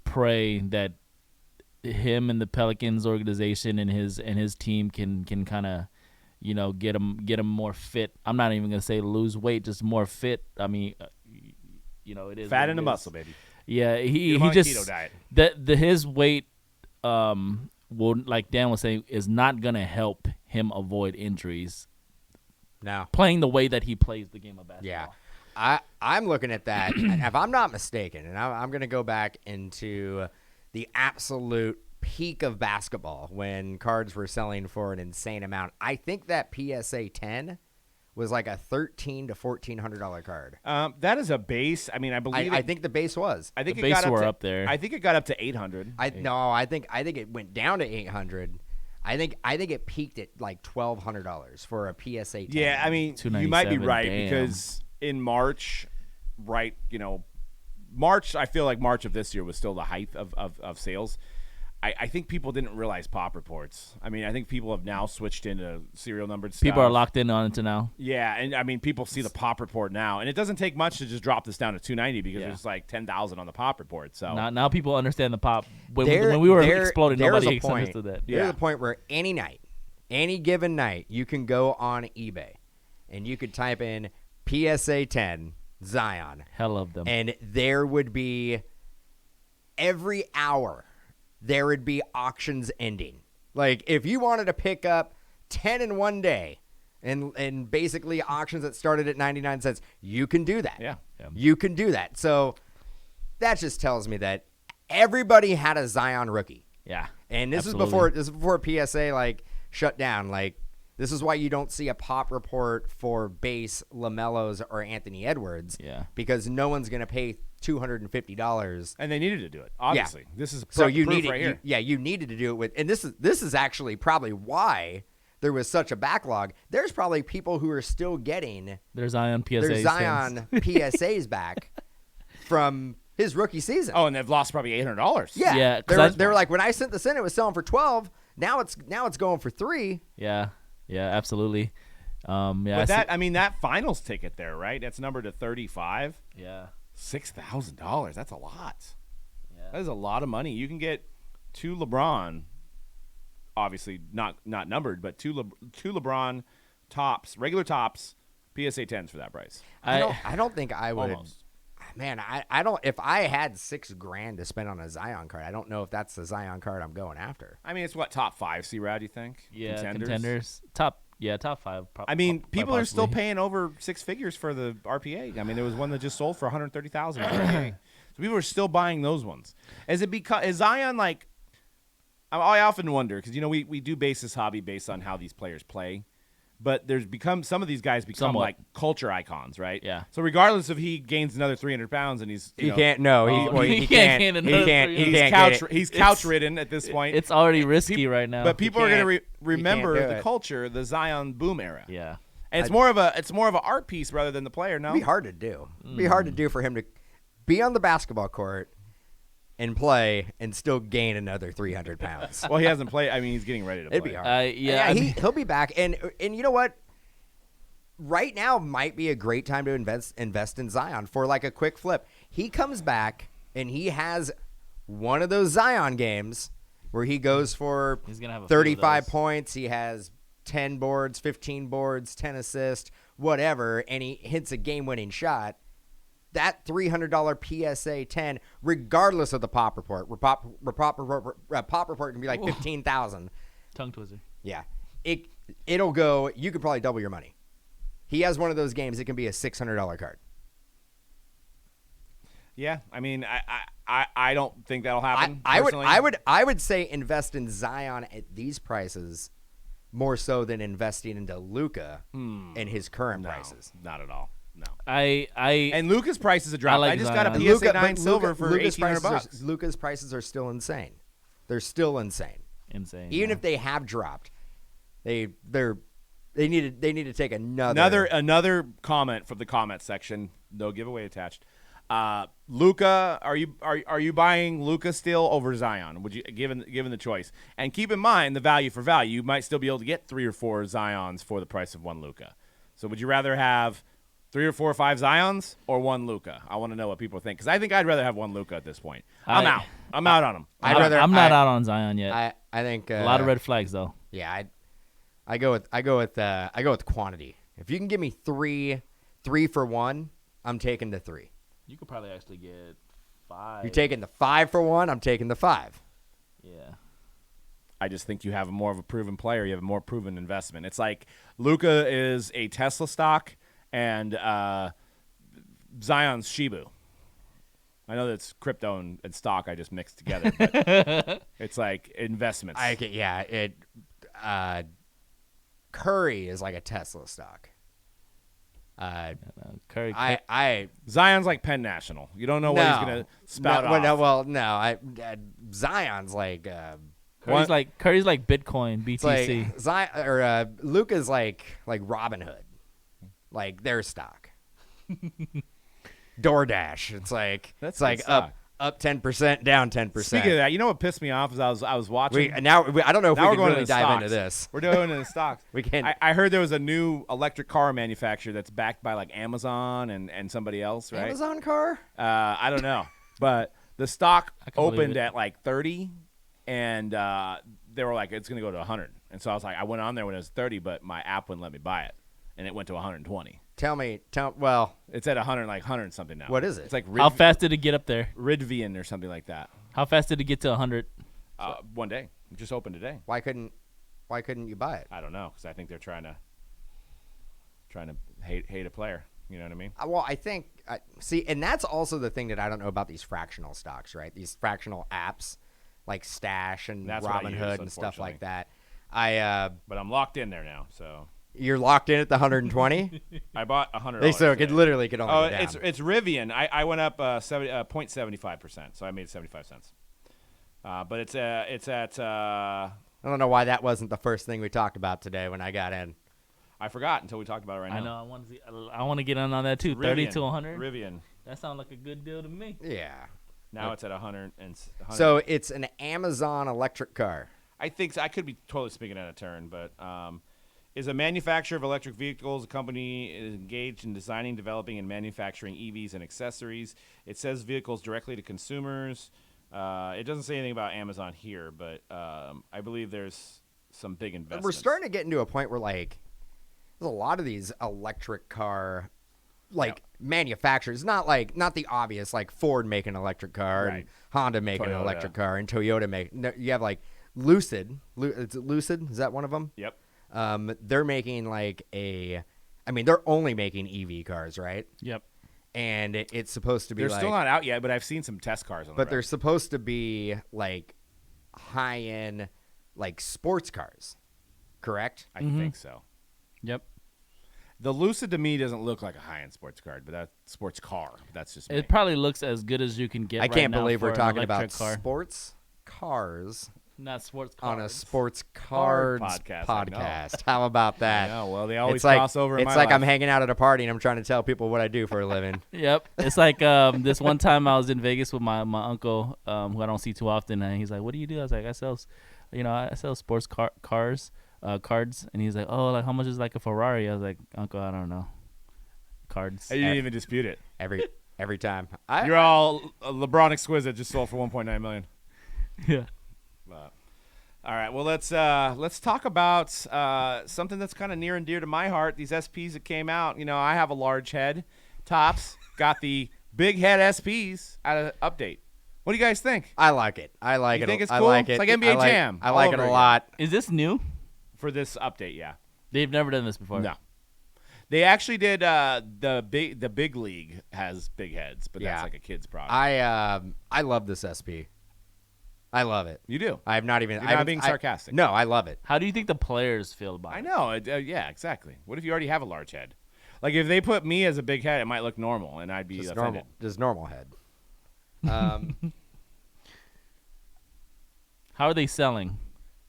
pray that him and the Pelicans organization and his team can kind of, you know, get him more fit. I'm not even gonna say lose weight, just more fit. I mean, you know, it is fat in the muscle, baby. Yeah, he on a just keto diet. His weight, will, like Dan was saying, is not gonna help him avoid injuries. No, playing the way that he plays the game of basketball. yeah. I'm looking at that. If I'm not mistaken, and I'm going to go back into the absolute peak of basketball when cards were selling for an insane amount. I think that PSA 10 was like a $1,300 to $1,400 card. That is a base. I mean, I believe. I think the base was. I think The it base got were to, up there. I think it got up to 800. I think it went down to 800. I think it peaked at like $1,200 for a PSA 10. Yeah, I mean, you might be right damn. because in March, right? March. I feel like March of this year was still the height of sales. I think people didn't realize pop reports. I mean, I think people have now switched into serial numbered stuff. People are locked in on it now. Yeah, and I mean, people see the pop report now, and it doesn't take much to just drop this down to 290 because there's like 10,000 on the pop report. So now people understand the pop. When we were exploding, nobody understood that. There's a point where any given night, you can go on eBay, and you could type in PSA 10 Zion. Hell of them. And there would be every hour. There would be auctions ending. Like, if you wanted to pick up 10 in one day and basically auctions that started at 99 cents, you can do that. Yeah. You can do that. So that just tells me that everybody had a Zion rookie. Yeah. And this absolutely. is before PSA like shut down. Like, this is why you don't see a pop report for base LaMelos or Anthony Edwards. Yeah. Because no one's going to pay $250. And they needed to do it. Obviously, this is So you proof needed, right here. you needed to do it with, and this is actually probably why there was such a backlog. There's probably people who are still getting Their Zion PSAs. their Zion PSAs back from his rookie season. Oh, and they've lost probably $800. Yeah, 'cause they were like, when I sent this in, it was selling for 12. Now it's going for 3. Yeah, absolutely. Yeah, But that finals ticket there, right? That's numbered to 35. Yeah. $6,000. That's a lot. Yeah. That is a lot of money. You can get 2 LeBron, obviously not numbered, but two LeBron tops, regular tops, PSA 10s for that price. I don't think I would. Almost. Man, I don't. If I had $6,000 to spend on a Zion card, I don't know if that's the Zion card I'm going after. I mean, it's what, top 5, C-Rad, you think? Yeah, contenders. Top 5. I mean, people are still possibly. paying over 6 figures for the RPA. I mean, there was one that just sold for $130,000 RPA. So people are still buying those ones. Is Zion like? I often wonder because we do base this hobby based on how these players play, but some of these guys become Somewhat. like culture icons, right? Yeah. So regardless if he gains another 300 pounds and he's He can't. No, he can't can't. gain He another can't. He 300. can't. he's couch ridden at this point. It's already risky right now. But people are going to remember do the it. culture, the Zion boom era. Yeah. And it's more of an art piece rather than the player. No, It'd be hard to do. It'd be hard to do for him to be on the basketball court and play and still gain another 300 pounds. Well, he hasn't played. I mean, he's getting ready to play. It'd be hard. Yeah. He'll be back. And you know what? Right now might be a great time to invest in Zion for like a quick flip. He comes back and he has one of those Zion games where he goes for He's gonna have a few of 35 those. points. He has 10 boards, 15 boards, 10 assists, whatever, and he hits a game-winning shot. That $300 PSA 10, regardless of the pop report, pop report can be like 15,000. Tongue twister. Yeah, it'll go. You could probably double your money. He has one of those games. It can be a $600 card. Yeah, I mean, I don't think that'll happen. I would say invest in Zion at these prices more so than investing into Luka in his current prices. Not at all. No. And Luka's prices are dropping. like I just got a Zion. PSA 9 silver for Luka's $1,800. Luka's prices are still insane. They're still insane. Insane. Even if they have dropped, they need to take Another comment from the comment section. No giveaway attached. Luka, are you buying Luka still over Zion? Would you given the choice? And keep in mind the value for value. You might still be able to get 3 or 4 Zions for the price of 1 Luka. So would you rather have 3 or 4 or 5 Zions or 1 Luka? I want to know what people think because I think I'd rather have 1 Luka at this point. I'm out on him. I'm not out on Zion yet. I think a lot of red flags though. Yeah, I go with quantity. If you can give me 3 for 1, I'm taking the 3. You could probably actually get 5. You're taking the 5 for 1. I'm taking the 5. Yeah. I just think you have more of a proven player. You have a more proven investment. It's like Luka is a Tesla stock and Zion's Shibu. I know that's crypto and stock I just mixed together, but it's like investments. Curry is like a Tesla stock. Curry. Zion's like Penn National. You don't know what he's gonna spout off. Zion's like Curry's like Bitcoin, BTC. like Zion or Luka's like Robin Hood, like their stock. DoorDash. It's like up 10%, down 10%. Speaking of that, you know what pissed me off is I was watching. I don't know if we can really dive into this. We're doing it in stocks. We can. I heard there was a new electric car manufacturer that's backed by like Amazon and somebody else, right? Amazon car? I don't know, but the stock opened at like 30, and they were like, it's gonna go to 100, and so I was like, I went on there when it was 30, but my app wouldn't let me buy it, and it went to 120. Well, it's at 100, like 100 something now. What is it? It's like how fast did it get up there? Rivian or something like that. How fast did it get to 100? One day. It just opened today. Why couldn't you buy it? I don't know, because I think they're trying to hate a player. You know what I mean? Well, I think see, and that's also the thing that I don't know about these fractional stocks, right? These fractional apps like Stash and Robinhood and stuff like that. But I'm locked in there now, so. You're locked in at the 120. I bought $100. So it could only go down. It's Rivian. I went up 0.75%, so I made 75 cents. But it's at. I don't know why that wasn't the first thing we talked about today when I got in. I forgot until we talked about it right now. I know. I want to get in on that too. 30 to 100. Rivian. That sounds like a good deal to me. Yeah. Now it's at 100. So it's an Amazon electric car. I think so. I could be totally speaking out of turn, but. Is a manufacturer of electric vehicles. A company is engaged in designing, developing, and manufacturing EVs and accessories. It says vehicles directly to consumers. It doesn't say anything about Amazon here, but I believe there's some big investments. We're starting to get into a point where, like, there's a lot of these electric car, manufacturers. Not the obvious, like Ford making an electric car and Honda making an electric car and Toyota making. No, you have like Lucid. Is it Lucid? Is that one of them? Yep. They're making they're only making EV cars, right? Yep. And it's supposed to be they're still not out yet, but I've seen some test cars on the road. But they're supposed to be like high-end, like sports cars, correct? I think so. Yep. The Lucid to me doesn't look like a high-end sports car, but that's sports car. That's just me. It probably looks as good as you can get. I can't believe we're talking about sports cars. Not sports cars. On a sports cards podcast. How about that? Yeah, well, they always cross over in my life. I'm hanging out at a party and I'm trying to tell people what I do for a living. Yep. It's like this one time I was in Vegas with my uncle, who I don't see too often, and he's like, "What do you do?" I was like, "I sell sports cards." And he's like, "Oh, like how much is like a Ferrari?" I was like, "Uncle, I don't know." Cards. You didn't even dispute it. Every time. You're all LeBron exquisite. Just sold for $1.9 million. Yeah. All right. Well, let's talk about something that's kind of near and dear to my heart. These SPs that came out. You know, I have a large head. Topps got the big head SPs out of update. What do you guys think? I like it. You think it's cool? I like it. It's like NBA Jam. I like it a lot. Is this new? For this update, yeah. They've never done this before. No. They actually did the big league has big heads, but that's like a kid's product. I love this SP. I love it. You do. I'm not even. You're not being sarcastic. No, I love it. How do you think the players feel about it? I know. Yeah, exactly. What if you already have a large head? Like if they put me as a big head, it might look normal, and I'd be just offended. normal head. How are they selling?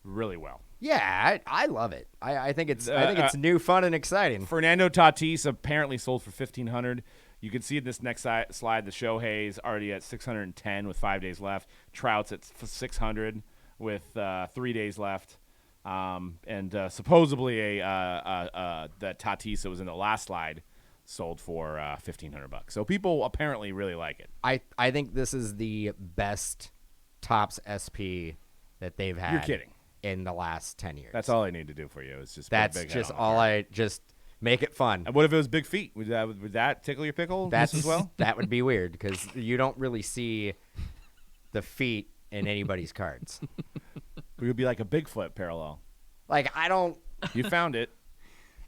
Really well. Yeah, I love it. I think it's new, fun, and exciting. Fernando Tatis apparently sold for $1,500. You can see in this next slide, the Shohei's already at 610 with 5 days left. Trout's at 600 with 3 days left. And supposedly that Tatis that was in the last slide sold for $1,500. So people apparently really like it. I think this is the best Topps SP that they've had. You're kidding. In the last 10 years. That's all I need to do for you. Is just that's just all I just. Make it fun. And what if it was big feet? Would that tickle your pickle just as well? That would be weird because you don't really see the feet in anybody's cards. It would be like a Bigfoot parallel. Like, I don't... You found it.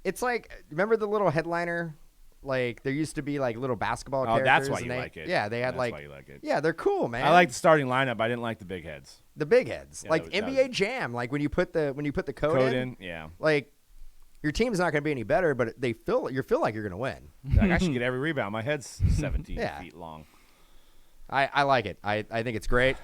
It's like, remember the little headliner? Like, there used to be, like, little basketball characters. That's why you like it. Yeah, they had, that's why you like it. Yeah, they're cool, man. I like the starting lineup. I didn't like the big heads. The big heads. Yeah, like NBA Jam. Like, when you put the code in. Yeah. Like... your team's not going to be any better, but you feel like you're going to win. Like, I should get every rebound. My head's 17 Yeah. feet long. I like it. I think it's great.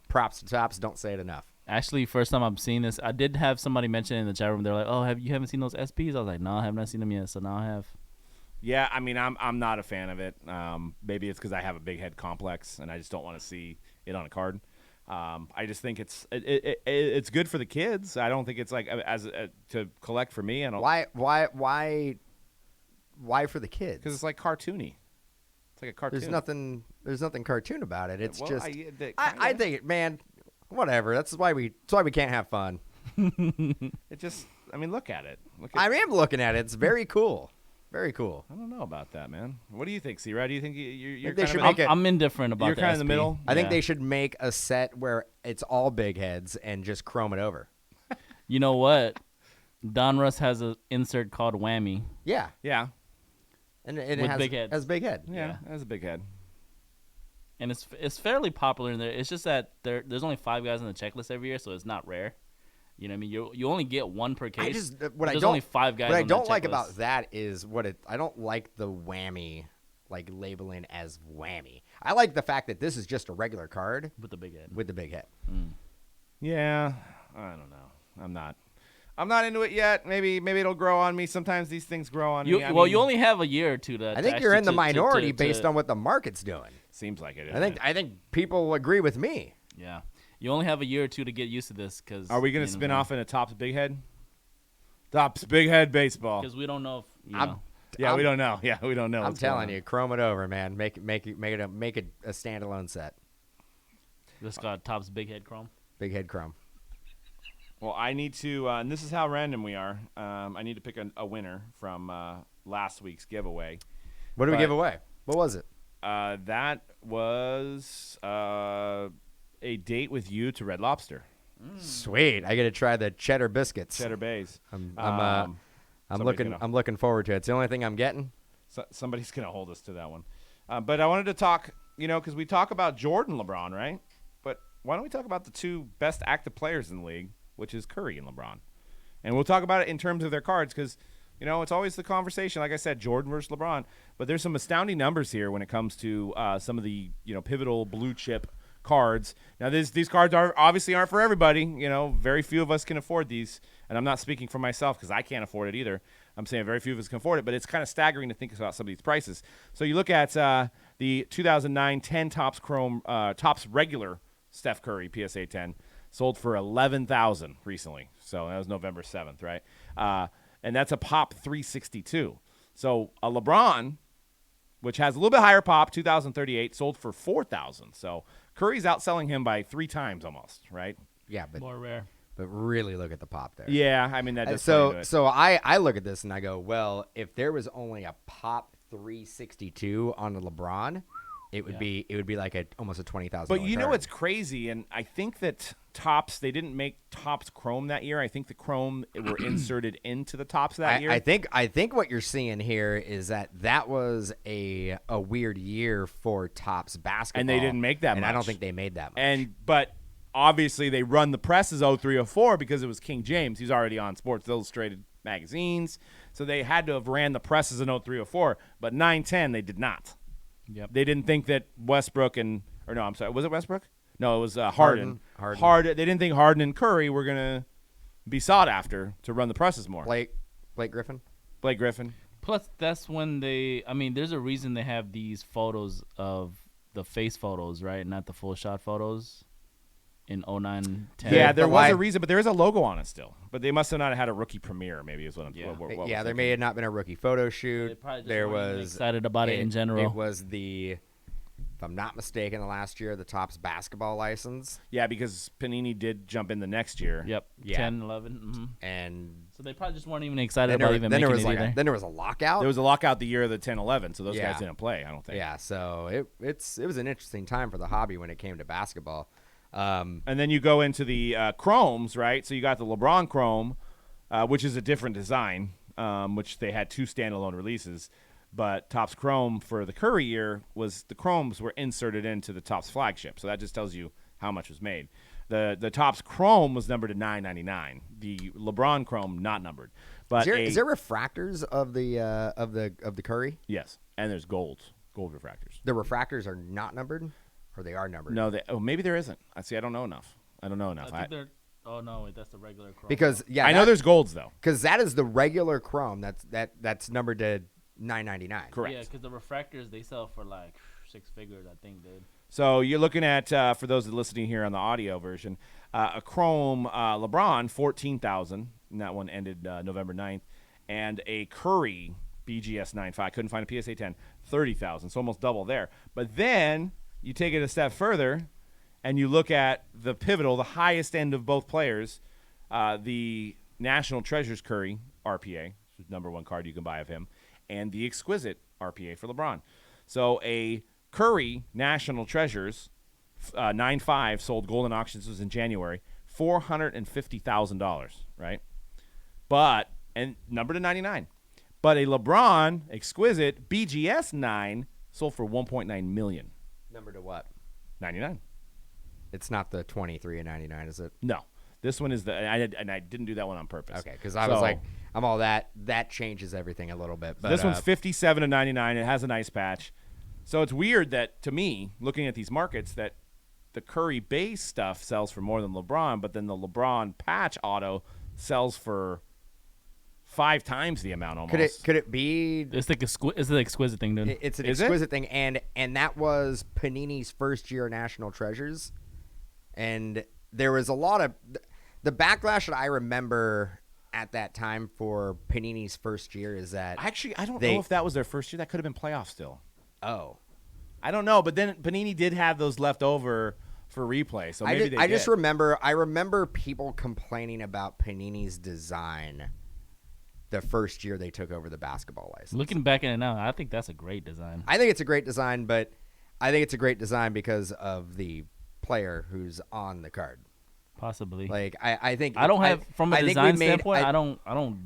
Props to Tops. Don't say it enough. Actually, first time I'm seeing this, I did have somebody mention in the chat room. They're like, "Oh, you haven't seen those SPs?" I was like, "No, I have not seen them yet." So now I have. Yeah, I mean, I'm not a fan of it. Maybe it's because I have a big head complex and I just don't want to see it on a card. I just think it's good for the kids. I don't think it's like to collect for me. I don't. Why for the kids? Because it's like cartoony. It's like a cartoon. There's nothing cartoon about it. It's Well, just. I think it, man. Whatever. That's why we can't have fun. It just. I mean, look at it. I am looking at it. It's very cool. Very cool. I don't know about that, man. What do you think, C-Rod? Do you think you're they kind should of make it- I'm indifferent about. You're the kind of in the SP. middle? I think Yeah. they should make a set where it's all big heads and just chrome it over. You know what? Donruss has an insert called Whammy. Yeah, Yeah. and it With has big heads. has big head. Yeah. That's a big head. And it's fairly popular in there. It's just that there's only 5 guys on the checklist every year, so it's not rare. You know what I mean? You only get one per case. I just but what I there's don't only 5 guys. What I on don't that like checklist. about that is I don't like the whammy like labeling as whammy. I like the fact that this is just a regular card with the big head. with the big head. Yeah. I don't know. I'm not into it yet. Maybe it'll grow on me. Sometimes these things grow on me. You only have a year or two to. I think you're in the minority based on what the market's doing. Seems like it. I think people will agree with me. Yeah, you only have a year or two to get used to this. Because Are we going to spin off into Topps Big Head? Topps Big Head baseball. Because we don't know if you I'm- know. Yeah, we don't know. Yeah, we don't know. I'm what's going telling on. you, chrome it over, man. Make it a standalone set. This got Topps Big Head Chrome. Big head chrome. Well, I need to, and this is how random we are. I need to pick a winner from last week's giveaway. What did we But- give away? What was it? That was a date with you to Red Lobster, Sweet. I got to try the cheddar biscuits. Cheddar Bays. I'm somebody's looking forward to it. It's the only thing I'm getting. Somebody's going to hold us to that one. But I wanted to talk, because we talk about Jordan LeBron, right? But why don't we talk about the 2 best active players in the league, which is Curry and LeBron. And we'll talk about it in terms of their cards because, it's always the conversation. Like I said, Jordan versus LeBron. But there's some astounding numbers here when it comes to some of the, pivotal blue chip cards. Now, these cards obviously aren't for everybody. Very few of us can afford these. And I'm not speaking for myself because I can't afford it either. I'm saying very few of us can afford it. But it's kind of staggering to think about some of these prices. So you look at the 2009 10 Topps Chrome, Topps regular Steph Curry PSA 10. Sold for $11,000 recently. So that was November 7th, right? And that's a pop 362. So a LeBron, which has a little bit higher pop, 2,038, sold for $4,000. So Curry's outselling him by 3 times almost, right? Yeah, but More rare. But really look at the pop there. Yeah, I mean that does play into it. So I look at this and I go, well, if there was only a pop 362 on the LeBron, it would be like almost a $20,000. But you know what's crazy, and I think that Topps, they didn't make Topps Chrome that year. I think the Chrome were inserted into the Topps that year. I think what you're seeing here is that was a weird year for Topps basketball, And they didn't make that and much. I don't think they made that much. But obviously they run the presses 0304 because it was King James. He's already on Sports Illustrated magazines, so they had to have ran the presses in 0304. But 910 they did not. Yep. They didn't think that Westbrook was it Westbrook? No, it was Harden. Harden. They didn't think Harden and Curry were gonna be sought after to run the presses more. Blake Griffin. Blake Griffin. Plus, that's when there's a reason they have these photos of the face photos, right? Not the full shot photos in 09, 10. Yeah, there but was why- a reason, but there is a logo on it still. But they must have not had a rookie premiere, maybe is what I'm Yeah. what we're Yeah, there thinking. may have not been a rookie photo shoot. They probably just There weren't even was excited about it in general. It was if I'm not mistaken, the last year the Topps basketball license, Yeah, because Panini did jump in the next year. Yep. Yeah. 10, 11. Mm-hmm. and So they probably just weren't even excited then about there, even then there making was it either. then there was a lockout. There was a lockout the year of the 10-11, so those Yeah. guys didn't play, I don't think. Yeah, so it was an interesting time for the hobby when it came to basketball. And then you go into the Chromes, right? So you got the LeBron Chrome, which is a different design, which they had 2 standalone releases. But Topps Chrome for the Curry year the Chromes were inserted into the Topps flagship. So that just tells you how much was made. The Topps Chrome was numbered to $9.99. The LeBron Chrome not numbered. But is there refractors of the Curry? Yes, and there's gold refractors. The refractors are not numbered, or they are numbered? No, maybe there isn't. I don't know enough. I think they're. Oh no, wait, that's the regular chrome. Because I know there's golds though. Because that is the regular chrome. That's numbered to $9.99. Correct. Yeah, because the refractors they sell for like 6 figures, I think, dude. So you're looking at for those listening here on the audio version, a chrome LeBron 14,000, and that one ended November 9th, and a Curry BGS 9.5. Couldn't find a PSA 10, 30,000. So almost double there. But then you take it a step further, and you look at the pivotal, the highest end of both players, the National Treasures Curry RPA, which is number one card you can buy of him, and the Exquisite RPA for LeBron. So a Curry National Treasures 9.5 sold golden auctions, was in January, $450,000, right? But and number to 99. But a LeBron Exquisite BGS 9 sold for $1.9 million. Number to what? 99. It's not the 23 and 99, is it? No. This one is I didn't do that one on purpose. Okay, because I was like, I'm all that. That changes everything a little bit. But this one's 57 to 99. It has a nice patch. So it's weird that, to me, looking at these markets, that the Curry base stuff sells for more than LeBron, but then the LeBron patch auto sells for 5 times the amount almost. Could it be? It's the exquisite thing, dude. It's an exquisite thing, and that was Panini's first year National Treasures, and there was a lot of the backlash that I remember at that time for Panini's first year is that actually I don't know if that was their first year. That could have been playoff still. Oh, I don't know, but then Panini did have those left over for replay, so maybe I just remember people complaining about Panini's design the first year they took over the basketball license. Looking back at it now, I think that's a great design. I think it's a great design, but I think it's a great design because of the player who's on the card. Possibly. Like I think I don't have from a design standpoint. I don't.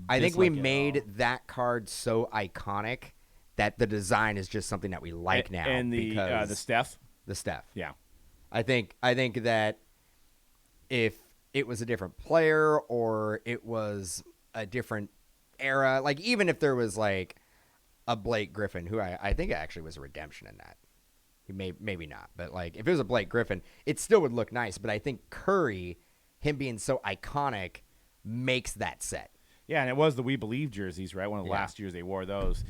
I think we made that card so iconic that the design is just something that we like now. And the Steph. The Steph. Yeah. I think that if it was a different player or it was a different era, like even if there was like a Blake Griffin, who I think actually was a redemption in that. He maybe not, but like if it was a Blake Griffin, it still would look nice. But I think Curry, him being so iconic, makes that set. Yeah, and it was the We Believe jerseys, right? One of the last years they wore those.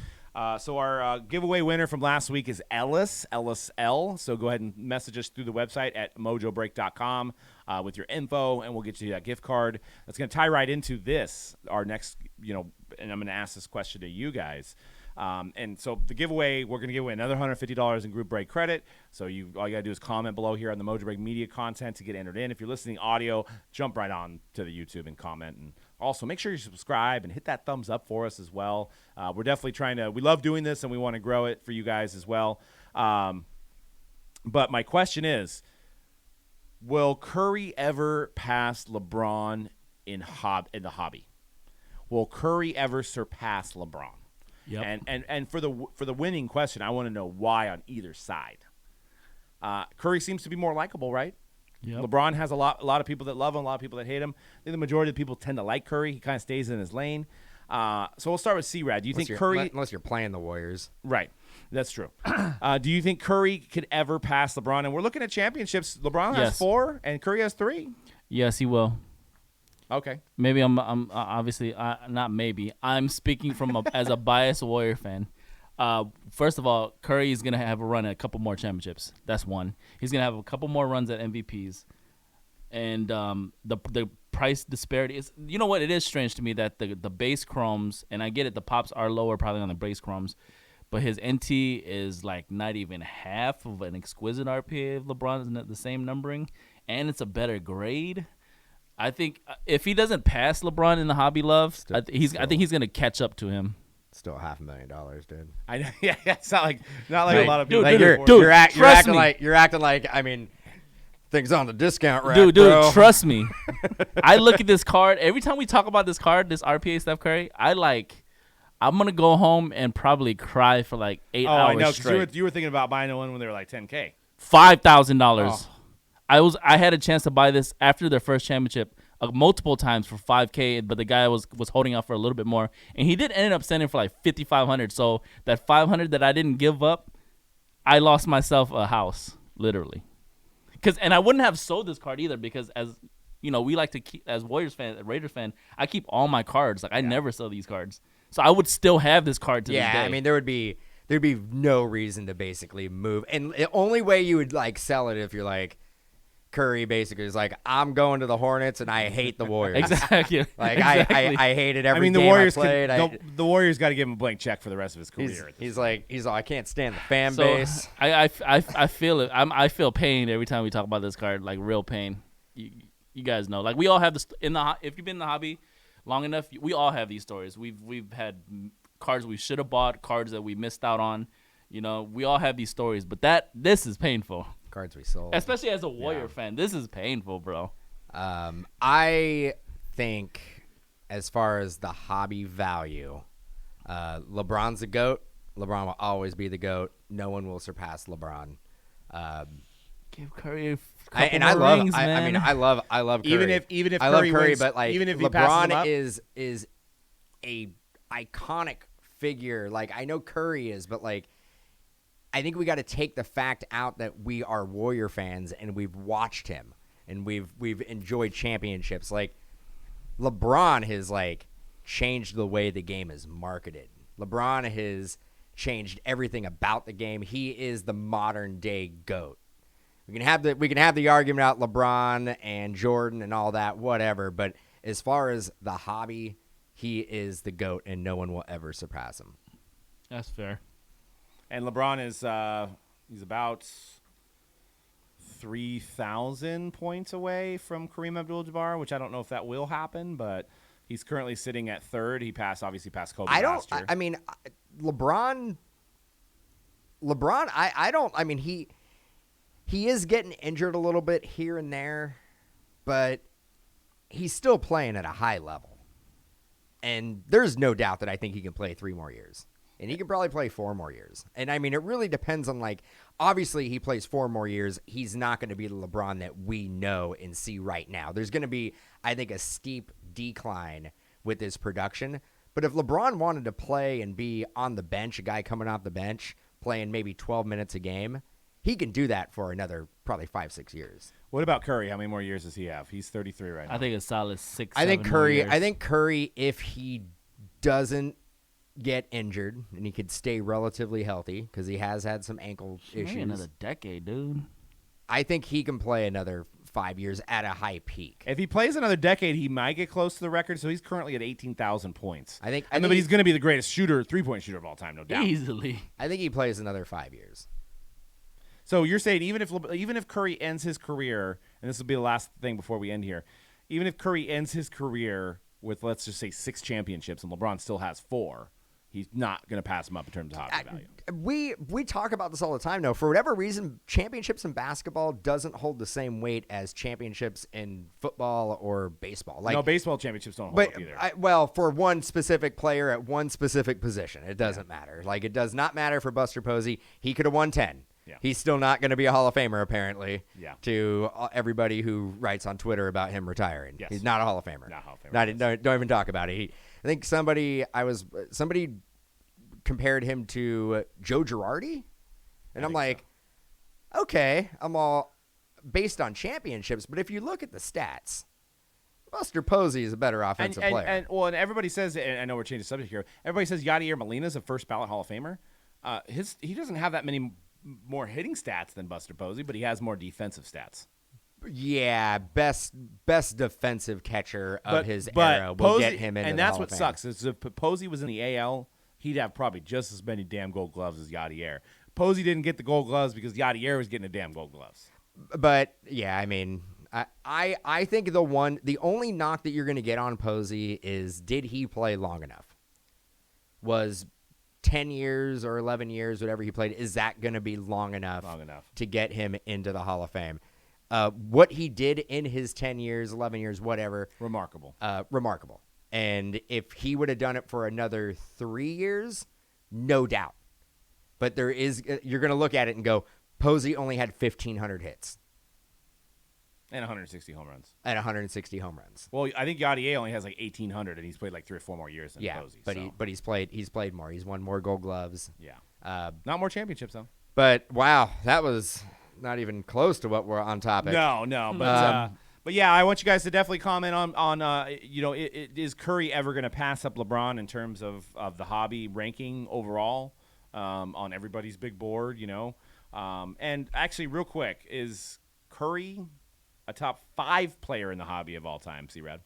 So our giveaway winner from last week is Ellis L. So go ahead and message us through the website at mojobreak.com with your info, and we'll get you that gift card. That's going to tie right into this, our next, and I'm going to ask this question to you guys. And so the giveaway, we're going to give away another $150 in group break credit. So all you got to do is comment below here on the Mojo Break Media content to get entered in. If you're listening audio, jump right on to the YouTube and comment. And also make sure you subscribe and hit that thumbs up for us as well. We're definitely we love doing this and we want to grow it for you guys as well. But my question is, will Curry ever pass LeBron in the hobby? Will Curry ever surpass LeBron? Yep. And for the winning question, I want to know why on either side. Curry seems to be more likable, right? Yep. LeBron has a lot of people that love him, a lot of people that hate him. I think the majority of people tend to like Curry. He kind of stays in his lane. So we'll start with C-Rad. Do you think Curry... Unless you're playing the Warriors. Right. That's true. Do you think Curry could ever pass LeBron? And we're looking at championships. LeBron has 4 and Curry has 3. Yes, he will. Okay. Maybe I'm obviously not maybe. I'm speaking from as a biased Warrior fan. First of all, Curry is gonna have a run at a couple more championships. That's one. He's gonna have a couple more runs at MVPs, and the price disparity is. You know what? It is strange to me that the base chromes, and I get it. The pops are lower probably on the base chromes, but his NT is like not even half of an exquisite RPA of LeBron's the same numbering, and it's a better grade. I think if he doesn't pass LeBron in the hobby love, I think he's gonna catch up to him. Still $500,000, dude. I know. Yeah, it's not like a lot of people. You're acting like I mean, things on the discount rack, dude. Bro. Trust me. I look at this card every time we talk about this card, this RPA Steph Curry. I'm gonna go home and probably cry for like 8 hours I know, straight. You were thinking about buying one when they were like $10K. $5,000. I had a chance to buy this after their first championship multiple times for 5K, but the guy was holding out for a little bit more, and he did end up sending for like 5,500. So that 500 that I didn't give up, I lost myself a house, literally. And I wouldn't have sold this card either, because as you know, we like to keep, as Warriors fan, Raiders fan, I keep all my cards. Like I never sell these cards, so I would still have this card to this day. Yeah, I mean there'd be no reason to basically move, and the only way you would like sell it if you're like Curry basically is like, I'm going to the Hornets and I hate the Warriors. Exactly. Like exactly. I hated every I mean, game the Warriors I played. the Warriors got to give him a blank check for the rest of his career. He's like I can't stand the fan So base. I feel it. I feel pain every time we talk about this card, like real pain. You guys know, like we all have this if you've been in the hobby long enough, we all have these stories. We've had cards we should have bought, cards that we missed out on. You know, we all have these stories, but this is painful. Cards we sold, especially as a Warrior fan. This is painful, bro. I think as far as the hobby value, LeBron's the GOAT. LeBron will always be the GOAT. No one will surpass LeBron. Give Curry a I love Curry. Even if I Curry love Curry, wins, but like even if he passes him LeBron up? is a iconic figure. Like I know Curry is, but like I think we got to take the fact out that we are Warrior fans and we've watched him and we've enjoyed championships. Like LeBron has like changed the way the game is marketed. LeBron has changed everything about the game. He is the modern day GOAT. We can have the argument out LeBron and Jordan and all that, whatever. But as far as the hobby, he is the GOAT, and no one will ever surpass him. That's fair. And LeBron is he's about 3,000 points away from Kareem Abdul-Jabbar, which I don't know if that will happen, but he's currently sitting at third. He obviously passed Kobe last year. I mean, LeBron. I mean, he is getting injured a little bit here and there, but he's still playing at a high level. And there's no doubt that I think he can play 3 more years. And he can probably play 4 more years. And, I mean, it really depends on, like, obviously he plays 4 more years. He's not going to be the LeBron that we know and see right now. There's going to be, I think, a steep decline with his production. But if LeBron wanted to play and be on the bench, a guy coming off the bench, playing maybe 12 minutes a game, he can do that for another probably 5-6 years. What about Curry? How many more years does he have? He's 33 right now. I think a solid 6. I think Curry. Years. I think Curry, if he doesn't get injured and he could stay relatively healthy, because he has had some ankle issues. Maybe another decade, dude. I think he can play another 5 years at a high peak. If he plays another decade, he might get close to the record. So he's currently at 18,000 points. I think but he's going to be the greatest shooter, 3-point shooter of all time, no doubt. Easily. I think he plays another 5 years. So you're saying even if Curry ends his career, and this will be the last thing before we end here, even if Curry ends his career with, let's just say, 6 championships, and LeBron still has 4, he's not going to pass him up in terms of hobby value. We talk about this all the time, though. For whatever reason, championships in basketball doesn't hold the same weight as championships in football or baseball. Like, no, baseball championships don't hold up either. Well, for one specific player at one specific position, it doesn't matter. Like, it does not matter for Buster Posey. He could have won 10. Yeah. He's still not going to be a Hall of Famer, apparently, yeah. to everybody who writes on Twitter about him retiring. Yes. He's not a Hall of Famer. Not a Hall of Famer. Don't even talk about it. I think somebody compared him to Joe Girardi, and I'm like, so. Okay, I'm all based on championships, but if you look at the stats, Buster Posey is a better offensive player. And everybody says, and I know we're changing the subject here, everybody says Yadier Molina's a first ballot Hall of Famer. He doesn't have that many more hitting stats than Buster Posey, but he has more defensive stats. Yeah, best defensive catcher of his era will Posey, get him into and the that's Hall what of Fame. sucks. Is if Posey was in the AL, he'd have probably just as many damn Gold Gloves as Yadier. Posey didn't get the Gold Gloves because Yadier was getting the damn Gold Gloves. But yeah, I mean, I think the only knock that you're going to get on Posey is, did he play long enough? Was 10 years or 11 years, whatever he played, is that going to be long enough to get him into the Hall of Fame? What he did in his 10 years, 11 years, whatever. Remarkable. Remarkable. And if he would have done it for another 3 years, no doubt. But you're going to look at it and go, Posey only had 1,500 hits. And 160 home runs. And 160 home runs. Well, I think Yadier only has like 1,800, and he's played like 3 or 4 more years than Posey. But he's played more. He's won more Gold Gloves. Yeah. Not more championships though. But wow, that was not even close to what we're on topic. No, but yeah, I want you guys to definitely comment on is Curry ever going to pass up LeBron in terms of the hobby ranking overall on everybody's big board, and actually real quick, is Curry a top 5 player in the hobby of all time, C-Rad?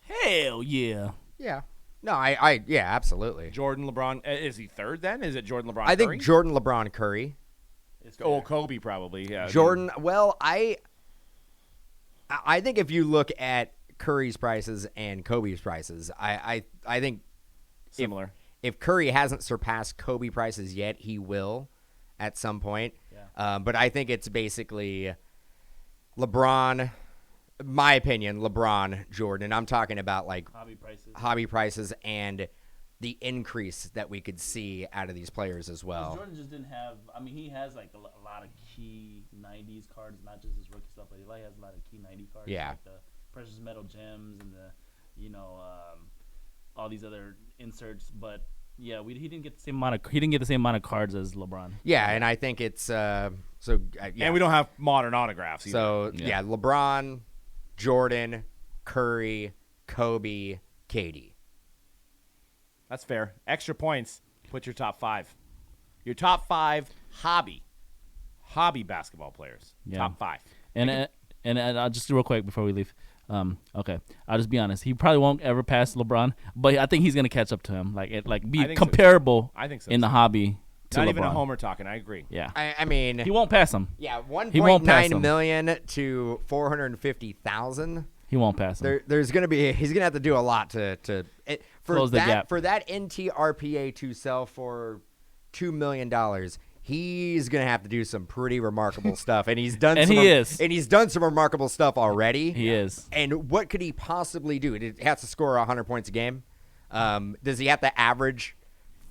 Hell yeah. Yeah. No, I absolutely. Jordan, LeBron, is he third then? Is it Jordan, LeBron, I Curry? think Jordan, LeBron, Curry. Kobe probably, yeah. Jordan, well, I think if you look at Curry's prices and Kobe's prices, I think similar. If Curry hasn't surpassed Kobe prices yet, he will at some point. Yeah. But I think it's basically LeBron, my opinion, LeBron, Jordan. I'm talking about like hobby prices and the increase that we could see out of these players as well. Jordan just didn't have. I mean, he has like a lot of key '90s cards, not just his rookie stuff, but he has a lot of key '90 cards. Yeah. Like the precious metal gems and the, all these other inserts. But yeah, he didn't get the same amount of. He didn't get the same amount of cards as LeBron. Yeah, and I think it's yeah. And we don't have modern autographs either. So yeah, LeBron, Jordan, Curry, Kobe, KD. That's fair. Extra points. Put your top 5. Your top 5 hobby basketball players. Yeah. Top 5. And I'll just do real quick before we leave. Okay, I'll just be honest. He probably won't ever pass LeBron, but I think he's gonna catch up to him. Be comparable. I think so in the hobby. To Not LeBron. even a homer talking. I agree. Yeah. I mean, he won't pass him. Yeah, He won't pass 1.9 him. million to 450,000. He won't pass him. He's gonna have to do a lot for Close the gap. For that NTRPA to sell for $2 million. He's gonna have to do some pretty remarkable stuff, and he's done. He's done some remarkable stuff already. He is. And what could he possibly do? He has to score 100 points a game. Does he have to average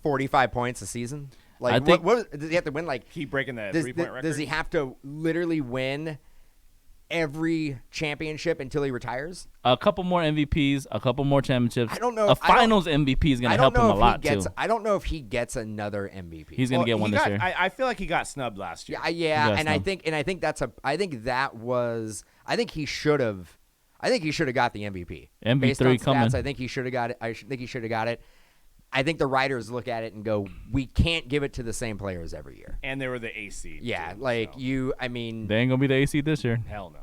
45 points a season? Like, I think, what does he have to win? Like, keep breaking the 3-point record. Does he have to literally win every championship until he retires? A couple more MVPs, a couple more championships. I don't know. A finals MVP is going to help him a lot too. I don't know if he gets another MVP. He's going to get one this year. I feel like he got snubbed last year. Yeah, and I think he should have got the MVP. Based on MVP3 stats, coming. I think he should have got it. I think the writers look at it and go, we can't give it to the same players every year. And they were the AC. Yeah, too, I mean, they ain't going to be the AC this year. Hell no.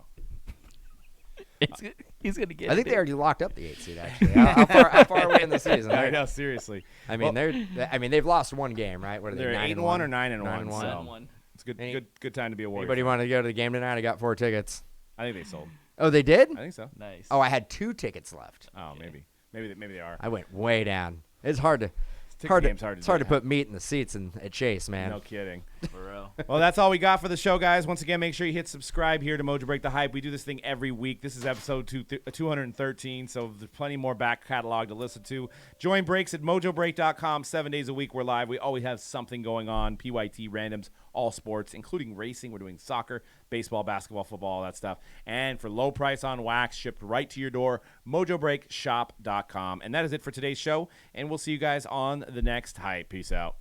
He's going to get I think they already locked up the 8th seed, actually. How far are we in the season? I know, seriously. I mean, they've lost one game, right? What are they? They're 9-1 or 9-1. 9-1. So it's good time to be a Warriors. Anybody want to go to the game tonight? I got 4 tickets. I think they sold. Oh, they did? I think so. Nice. Oh, I had 2 tickets left. Oh, maybe they are. I went way down. It's hard to put meat in the seats at Chase, man. No kidding. For real. Well, that's all we got for the show, guys. Once again, make sure you hit subscribe here to Mojo Break the Hype. We do this thing every week. This is episode 213, so there's plenty more back catalog to listen to. Join breaks at mojobreak.com 7 days a week. We're live. We always have something going on. PYT randoms, all sports, including racing. We're doing soccer, baseball, basketball, football, all that stuff. And for low price on wax, shipped right to your door, mojobreakshop.com. And that is it for today's show, and we'll see you guys on the next Hype. Peace out.